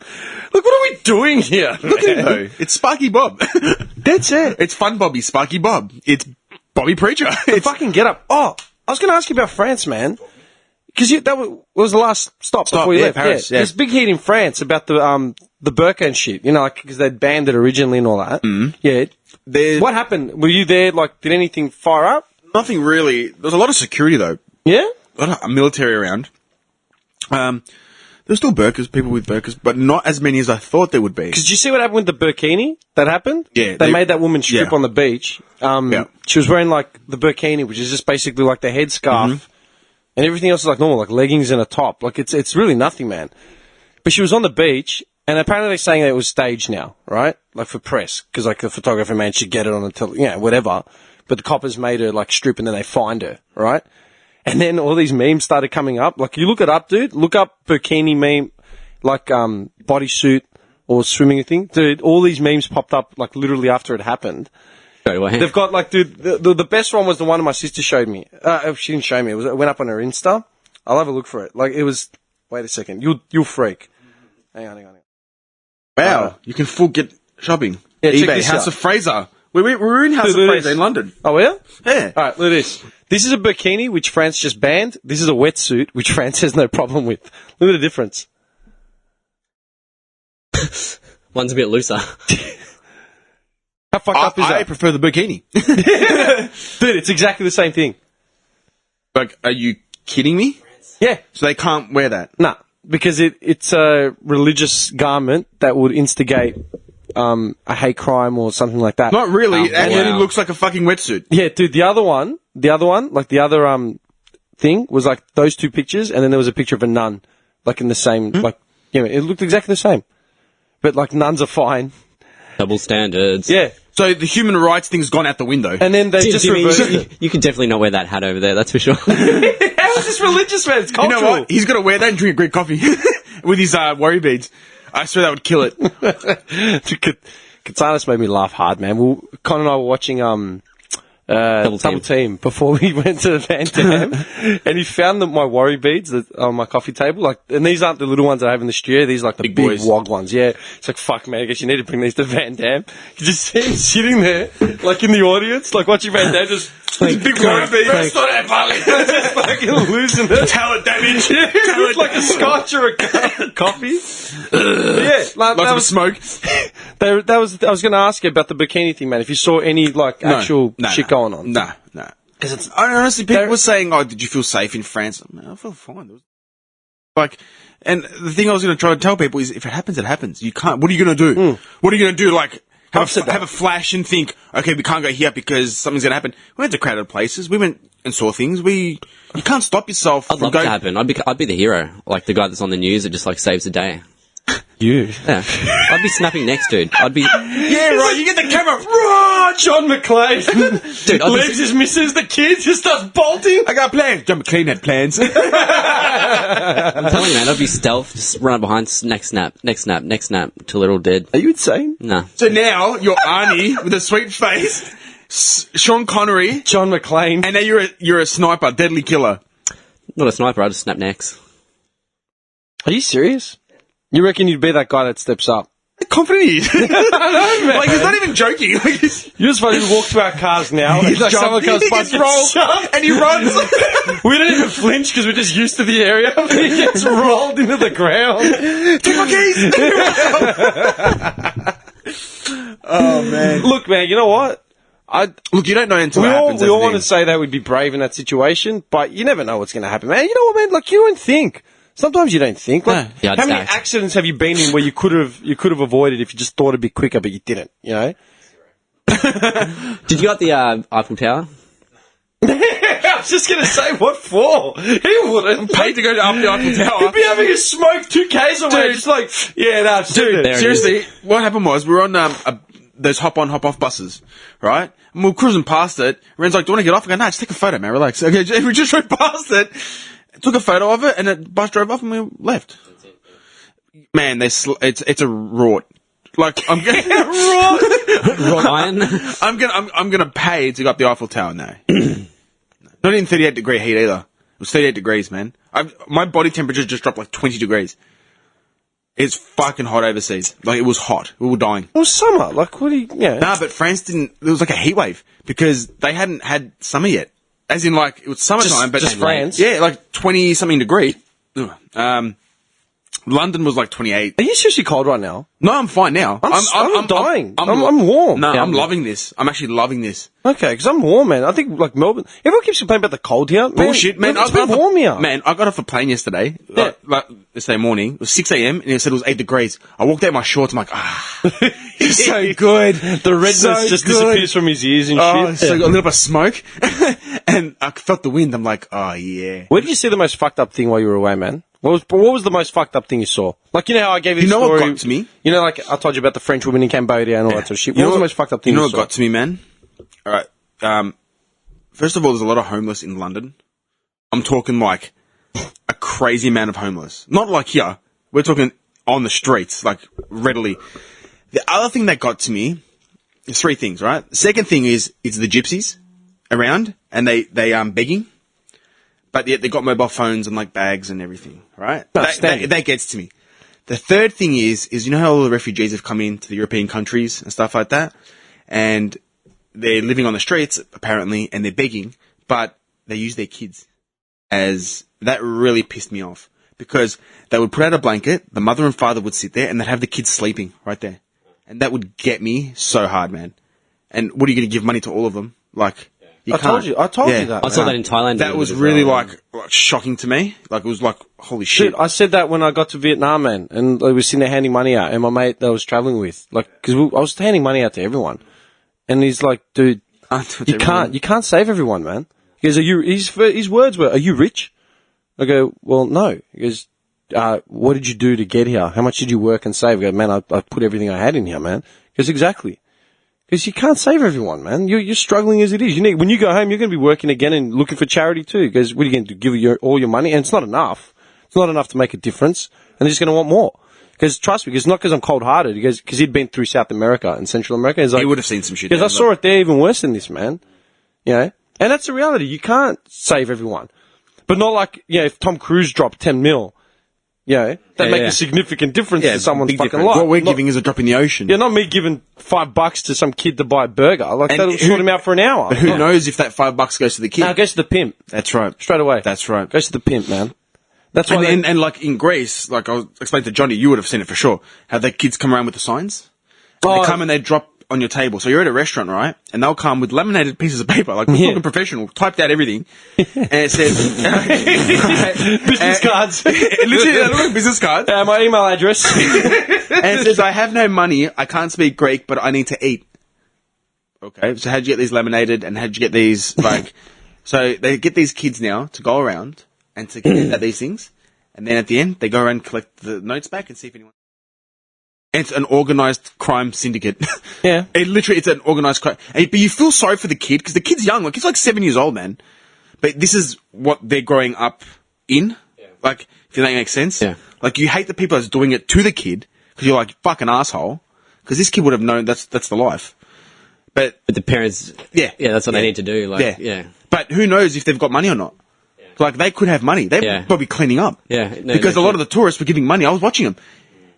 Look, what are we doing here?
Look at him, though. It's Sparky Bob.
That's it.
It's Fun Bobby, Sparky Bob. It's Bobby Preacher.
It's fucking get up. Oh, I was going to ask you about France, man. Because that was the last stop before you
yeah,
left.
Paris, yeah.
There's big heat in France about the burqa and shit. You know, like because they'd banned it originally and all that. Mm. Yeah.
There's
What happened? Were you there? Like, did anything fire up?
nothing really. There's a lot of security, though.
Yeah.
A lot of military around. There's still burkas, people with burkas, but not as many as I thought there would be.
Did you see what happened with the burkini that happened?
Yeah,
They
they-
made that woman strip
yeah.
on the beach.
Yeah.
She was wearing, like, the burkini, which is just basically like the headscarf.
Mm-hmm.
And everything else is like normal, like leggings and a top. Like, it's really nothing, man. But she was on the beach, and apparently they're saying that it was staged now, right? Like, for press. Because, like, the photographer man should get it on the whatever. But the coppers made her, like, strip, and then they fined her, right? And then all these memes started coming up. Like, you look it up, dude. Look up burkini meme, like, bodysuit or swimming thing. Dude, all these memes popped up, like, literally after it happened.
Straight away.
They've got, like, dude, the best one was the one my sister showed me. She didn't show me. It went up on her Insta. I'll have a look for it. Like, it was, wait a second. You'll freak. Hang on.
Wow, you can full get shopping.
Yeah, check
eBay,
this
House
out.
of Fraser. We were in House
Dude,
of
look at
Fraser
this.
in London.
Oh, yeah?
Yeah.
Alright, look at this. This is a bikini, which France just banned. This is a wetsuit, which France has no problem with. Look at the difference.
One's a bit looser.
How fucked up is
I
that?
prefer the bikini.
Dude, it's exactly the same thing.
Like, are you kidding me?
Yeah.
So they can't wear that.
Nah, because it's a religious garment that would instigate a hate crime or something like that.
Not really. It actually
wow.
looks like a fucking wetsuit.
Yeah, dude, the other one, like the other thing was like those two pictures, and then there was a picture of a nun, like in the same, like, it looked exactly the same. But like nuns are fine.
Double standards.
Yeah.
So the human rights thing's gone out the window.
And then they just
Jimmy,
reversed
you,
it.
you can definitely not wear that hat over there, that's for sure.
How is this religious, man? It's
You
cultural.
know what? He's got to wear that and drink a great coffee with his worry beads. I swear that would kill it.
Katsanis made me laugh hard, man. Con and I were watching Double Team before we went to the Van Damme, and he found my worry beads on my coffee table. Like, and these aren't the little ones that I have in the studio. These are like the big
boys.
wog ones. Yeah, it's like fuck, man. I guess you need to bring these to Van Damme. You just see him sitting there, like in the audience, like watching Van Damme, just big worry beads. Just fucking losing it.
Talent damage.
It's like a scotch or a coffee. Yeah, like,
Lots of smoke.
I was going to ask you about the bikini thing, man. If you saw any like actual shit going on.
Nah. Because it's honestly, people were saying, "Oh, did you feel safe in France?" Man, I felt fine. Like, And the thing I was going to try to tell people is, if it happens, it happens. You can't. What are you going to do? What are you going to do? Like, have a flash and think, okay, we can't go here because something's going to happen. We went to crowded places. We went and saw things. You can't stop yourself.
I'd love it to happen. I'd be the hero, like the guy that's on the news that just like saves the day.
You.
Yeah. I'd be snapping next, dude. I'd be.
Yeah, right. You get the camera.
Rah! John McClane.
Dude, I'd
leaves his missus, the kids, just starts bolting.
I got plans. John McClane had plans.
I'm telling you, man, I'd be stealth, just run up behind, next snap, till they're all dead.
Are you insane?
No.
So now you're Arnie with a sweet face, Sean Connery,
John McClane.
and now you're a sniper, deadly killer.
Not a sniper, I'd just snap necks.
Are you serious? You reckon you'd be that guy that steps up?
How confident he is. I know, man. Like, he's not even joking. Like,
You're just funny. We walk to our cars now.
He's
Like someone comes
he
by,
gets rolled, and he runs.
We don't even flinch because we're just used to the area. He gets rolled into the ground.
Take my keys. Oh, man.
Look, man, you know what?
Look, you don't know until
We
it
all,
happens.
we all want to say that we'd be brave in that situation, but you never know what's going to happen, man. You know what, man? Like, you don't think. Sometimes you don't think. Like,
Yeah, I'd
how many
stack.
accidents have you been in where you could have avoided if you just thought it'd be quicker, but you didn't? You know.
Did you got the Eiffel Tower?
I was just going to say, what for? He wouldn't.
Paid to go up the Eiffel Tower.
He'd be having a smoke 2Ks away.
Dude.
Just like, yeah, no, dude.
There it
Seriously, what happened was we were on those hop-on, hop-off buses, right? And we were cruising past it. Ren's like, do you want to get off? I go, no, just take a photo, man. Relax. Okay, we just drove past it, took a photo of it, and the bus drove off and we left. Man, it's a rort. Like, I'm gonna
Wrought iron?
I'm gonna pay to go up the Eiffel Tower now. Not in 38 degree heat either. It was 38 degrees, man. My body temperature just dropped like 20 degrees. It's fucking hot overseas. Like, it was hot. We were dying.
It was summer. Like, what do you, yeah.
Nah, but France didn't. It was like a heat wave because they hadn't had summer yet. As in, like, it was summertime, but
just France?
Yeah, like 20 something degree. London was like 28.
Are you seriously cold right now?
No, I'm fine now.
I'm dying. I'm warm.
No,
Yeah,
I'm loving this. I'm actually loving this.
Okay, because I'm warm, man. I think, like, Melbourne, everyone keeps complaining about the cold here. Man,
Bullshit, man.
It's been warm here.
Man, I got off a plane yesterday, like yesterday morning. It was 6 a.m. and it said it was 8 degrees. I walked out in my shorts. I'm like, he's so good.
The redness
So
just
good.
disappears from his ears and
Oh,
shit.
so got a little bit of smoke, and I felt the wind. I'm like, oh yeah.
Where did you see the most fucked up thing while you were away, man? What was the most fucked up thing you saw? Like, you know how I gave you the
You know
story?
what got to me?
You know, like, I told you about the French woman in Cambodia and all that sort of shit. What was the most fucked up thing
You know
you
what
saw?
got to me, man? All right. First of all, there's a lot of homeless in London. I'm talking like a crazy amount of homeless. Not like here. We're talking on the streets, like readily. The other thing that got to me is three things, right? The second thing is it's the gypsies around and they begging. But yet they got mobile phones and like bags and everything, right? That gets to me. The third thing is you know how all the refugees have come into the European countries and stuff like that? And they're living on the streets, apparently, and they're begging, but they use their kids. That really pissed me off. Because they would put out a blanket, the mother and father would sit there, and they'd have the kids sleeping right there. And that would get me so hard, man. And what are you going to give money to all of them? Like, you
I told you that.
I saw that in Thailand.
That was really like shocking to me. Like, it was like, holy shit.
Dude, I said that when I got to Vietnam, man, and I was sitting there handing money out, and my mate that I was traveling with, like, because I was handing money out to everyone, and he's like, dude, you can't save everyone, man. He goes, his words were, are you rich? I go, well, no. He goes, what did you do to get here? How much did you work and save? I go, man, I put everything I had in here, man. He goes, exactly. Because you can't save everyone, man. You're struggling as it is. When you go home, you're going to be working again and looking for charity too. Because what are you going to do? Give all your money? And it's not enough. It's not enough to make a difference. And they're just going to want more. Because trust me, because not because I'm cold-hearted. Because he'd been through South America and Central America. He's like,
he would have seen some shit.
Because I saw it there even worse than this, man. You know? And that's the reality. You can't save everyone. But not like, if Tom Cruise dropped 10 mil, that'd make a significant difference to someone's
big
fucking
difference.
life.
What we're giving is a drop in the ocean.
Yeah, not me giving $5 to some kid to buy a burger. Like,
And
that'll sort him out for an hour.
But who knows if that $5 goes to the kid?
No, it goes to the pimp.
That's right.
Straight away.
That's right.
Goes to the pimp, man. That's why.
And like in Greece, like I was explaining to Johnny, you would have seen it for sure. How the kids come around with the signs. They come and they drop on your table. So you're at a restaurant, right? And they'll come with laminated pieces of paper, like we're talking professional, typed out everything, and it says
Business cards.
literally, they look like business cards.
My email address.
And it says, I have no money, I can't speak Greek, but I need to eat. Okay, so how'd you get these laminated, and how'd you get these, like... So they get these kids now to go around and to get at these things, and then at the end, they go around and collect the notes back and see if anyone... It's an organised crime syndicate.
Yeah.
It's an organised crime. But you feel sorry for the kid, because the kid's young, like, he's like 7 years old, man. But this is what they're growing up in. Yeah. Like, if that makes sense.
Yeah.
Like, you hate the people that's doing it to the kid, because you're like, fucking asshole. Because this kid would have known that's the life. But
the parents,
yeah,
that's what they need to do. Like, yeah.
But who knows if they've got money or not? Yeah. Like, they could have money. They're probably cleaning up.
Yeah.
Because a lot of the tourists were giving money. I was watching them.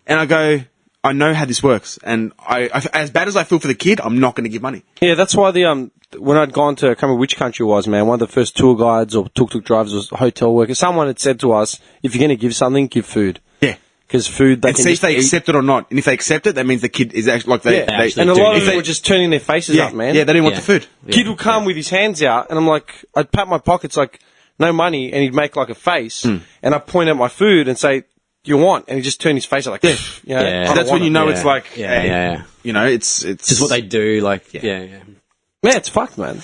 And I go, I know how this works. And I as bad as I feel for the kid, I'm not going to give money.
Yeah, that's why when I'd gone to, I can't remember which country it was, man, one of the first tour guides or tuk-tuk drivers was hotel workers. Someone had said to us, if you're going to give something, give food.
Yeah.
Because food, they
and
can
see
just
if they
eat.
accept it or not. And if they accept it, that means the kid is actually like they.
Yeah,
they
and a lot of them
they
were just turning their faces up, man.
Yeah, they didn't want the food.
Kid would come with his hands out, and I'm like, I'd pat my pockets like, no money, and he'd make like a face, and I'd point at my food and say, "You want?" And he'd just turn his face like, you know,
Yeah.
So that's when you know it's like,
Yeah.
You know, it's
Just what they do, like, yeah.
Yeah, it's fucked, man.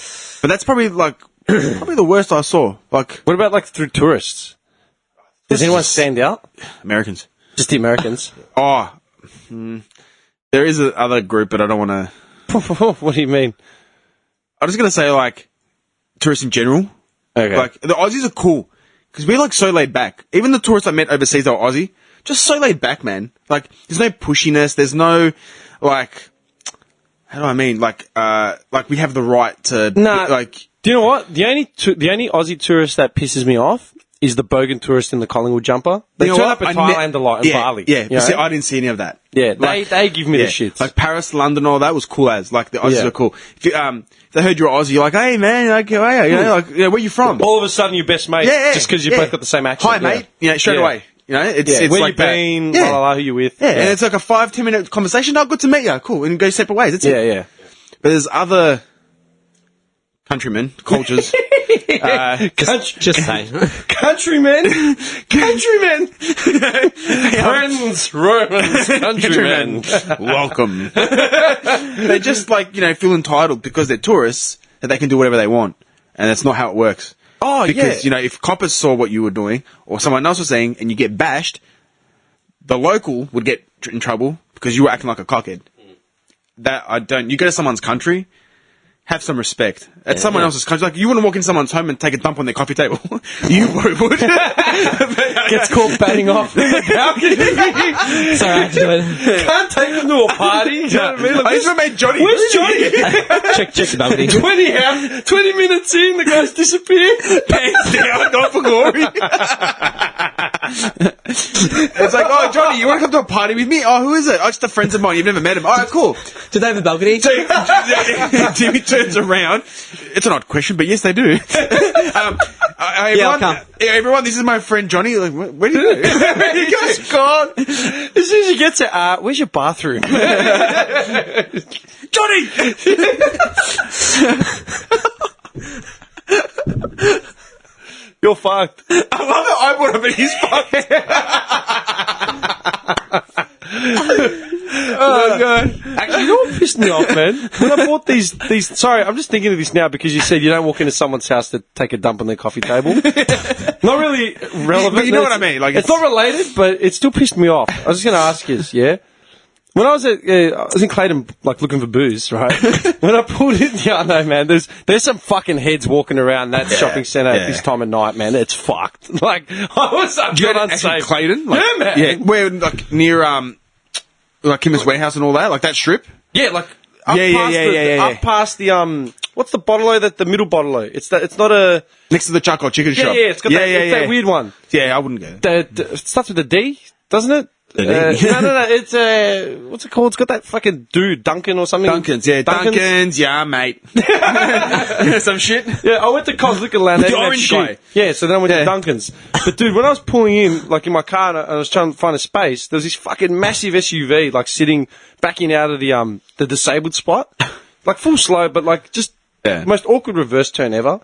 But that's probably like probably the worst I saw. Like,
What about like through tourists? Does anyone stand out?
Americans.
Just the Americans.
Oh, there is a other group, but I don't want to.
What do you mean?
I'm just gonna say like tourists in general.
Okay.
Like the Aussies are cool because we're like so laid back. Even the tourists I met overseas that were Aussie, just so laid back, man. Like there's no pushiness. There's no like. How do I mean? Like we have the right to like.
Do you know what? The only Aussie tourist that pisses me off is the bogan tourist in the Collingwood jumper. They
You know
turn
what?
up at Thailand a lot and Bali.
Yeah,
you
but
know?
see, I didn't see any of that.
Yeah,
Like,
they give me the shits.
Like Paris, London, all that was cool as. Like the Aussies
Yeah.
are cool. If you, they heard you're Aussie, you're like, hey man, like, you know, like, where you from?
All of a sudden, you're best mates just because you both got the same accent.
Hi mate, you know, straight away. You know, it's
Where
like
you been?
that.
La, la, la, who you with?
Yeah, and it's like a 5-10 minute conversation. Oh, good to meet you. Cool, and go separate ways. That's it.
Yeah.
But there's other countrymen, cultures.
Just say.
Countrymen! Friends, Romans, countrymen.
Welcome. They just like, you know, feel entitled because they're tourists that they can do whatever they want. And that's not how it works.
Oh,
Because, you know, if coppers saw what you were doing or someone else was saying and you get bashed, the local would get in trouble because you were acting like a cockhead. You go to someone's country, have some respect. At someone else's country, like you wouldn't walk in someone's home and take a dump on their coffee table. You would.
Gets caught batting off the balcony.
Sorry, I have to do it.
Can't take them to a party. You know what I mean? Like,
I just made Johnny.
where's Johnny?
check the balcony.
20 minutes in, the guy's disappeared.
Pants down, not for glory. It's like, oh, Johnny, you want to come to a party with me? Oh, who is it? Oh, it's the friends of mine. You've never met him. All right, cool.
Do they have a balcony?
Jimmy turns around. It's an odd question, but yes, they do.
I'll come.
Everyone, this is my friend Johnny. Like, where do you go?
He's gone. As soon as he gets it, where's your bathroom?
Johnny!
You're fucked.
I love that I brought up and he's fucked.
Oh, God. Actually, you know what pissed me off, man? When I bought these, sorry, I'm just thinking of this now because you said you don't walk into someone's house to take a dump on their coffee table. Not really relevant.
But you know what I mean? Like
it's not related, but it still pissed me off. I was just going to ask you, yeah? When I was in Clayton, like, looking for booze, right? When I pulled in, I know, man, there's some fucking heads walking around that shopping centre at this time of night, man. It's fucked. Like, I was unsafe.
Clayton? Like,
yeah, man.
Yeah, where, like, near, like, Kimmer's Warehouse and all that? Like, that strip?
Yeah, like,
Up
past the, what's the bottle-o, the middle bottle-o? It's not a...
Next to the charcoal chicken shop.
Yeah, it's got that weird one.
Yeah, I wouldn't go.
It starts with a D? doesn't it? No. It's what's it called? It's got that fucking dude, Duncan or something.
Duncans, yeah, mate. Some shit.
Yeah, I went to Cos Liquor Land.
The orange guy.
Yeah, so then I went to Duncan's. But dude, when I was pulling in, like in my car, and I was trying to find a space, there was this fucking massive SUV, like sitting, backing out of the disabled spot, like full slow, but like just the most awkward reverse turn ever.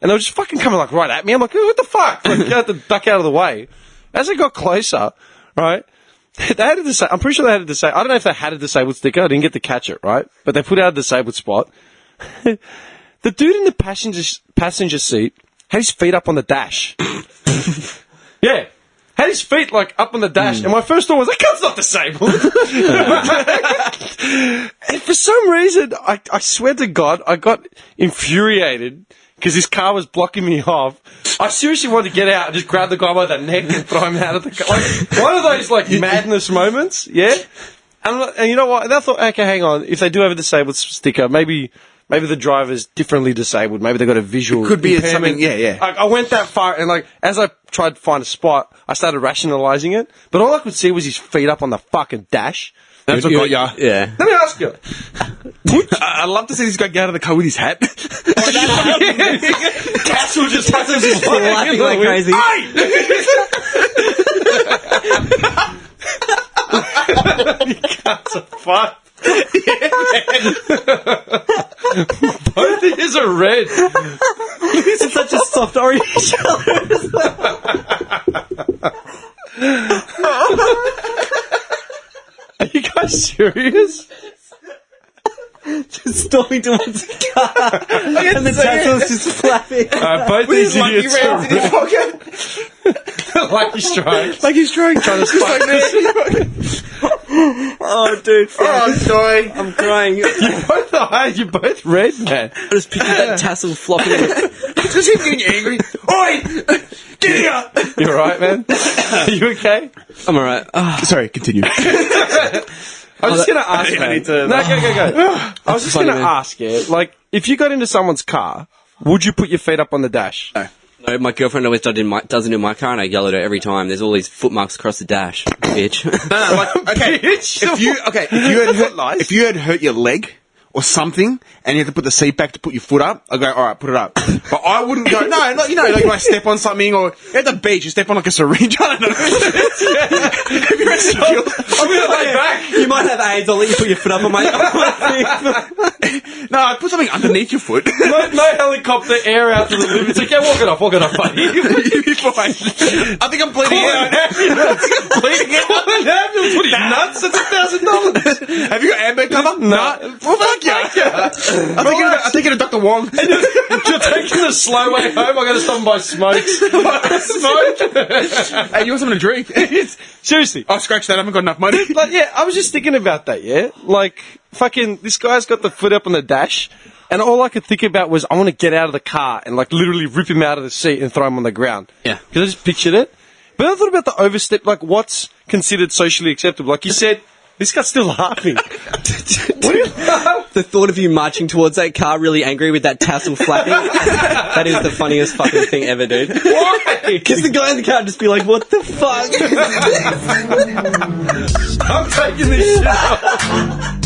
And they were just fucking coming like right at me. I'm like, what the fuck? Like, I had to duck out of the way. As I got closer, right? They had I'm pretty sure they had a disabled. I don't know if they had a disabled sticker. I didn't get to catch it, right? But they put out a disabled spot. The dude in the passenger seat had his feet up on the dash. Yeah. Had his feet, like, up on the dash. And my first thought was, that car's not disabled. And for some reason, I swear to God, I got infuriated because this car was blocking me off. I seriously wanted to get out and just grab the guy by the neck and throw him out of the car. Like, one of those, like, madness moments, yeah? And you know what? And I thought, okay, hang on. If they do have a disabled sticker, maybe the driver's differently disabled. Maybe they got a visual.
It could be
impairment.
something, yeah.
I went that far, and like, as I tried to find a spot, I started rationalising it. But all I could see was his feet up on the fucking dash.
That's what got ya.
Yeah.
Let me ask you.
I'd love to see this guy get out of the car with his hat.
Castle just
Laughing like crazy.
You cats are fucked. Both of yours are red.
It's such a soft orange colour.
Are you guys serious?
Just storming towards the car. And the tassel's just flapping.
Both these idiots are
in his pocket.
Lucky Strike.
Like trying to spike
Oh, dude.
Oh, I'm dying.
I'm crying.
You're both red, man.
I just pictured that tassel flopping.
Just him getting angry. Oi! Get here!
You alright, man? Are you okay?
I'm alright.
Sorry, continue.
I was just going to ask, man.
I need to...
No, go. I was just going to ask, like, if you got into someone's car, would you put your feet up on the dash?
No, my girlfriend always does it in my car, and I yell at her every time. There's all these foot marks across the dash, bitch.
Okay, if you had hurt your leg or something, and you had to put the seat back to put your foot up, I'd go, alright, put it up. But I wouldn't go, no, like, you know, like when I step on something, or at the beach, you step on like a syringe, I don't know. Have you actually killed?
I'm going to lay back.
You might have AIDS, I'll let you put your foot up on my
No, I'd put something underneath your foot.
No helicopter air out to the lip. It's like, yeah, walk it off, buddy.
You'll be fine. I think I'm bleeding out.
Bleeding out? What are you, nuts? That's $1,000.
Have you got airbag cover?
No.
Well, fuck you. I'm thinking of Dr. Wong.
You're taking the slow way home. I got to stop and buy smokes. Smoke.
Hey, you want something to drink?
Seriously.
I'll scratch that. I haven't got enough money.
Like, yeah, I was just thinking about that, yeah? Like, fucking, this guy's got the foot up on the dash, and all I could think about was, I want to get out of the car and, like, literally rip him out of the seat and throw him on the ground.
Yeah.
Because I just pictured it. But I thought about the overstep, like, what's considered socially acceptable? Like you said, this guy's still laughing.
The thought of you marching towards that car really angry with that tassel flapping, that is the funniest fucking thing ever, dude.
Why?
Because the guy in the car would just be like, what the fuck?
I'm taking this shit off.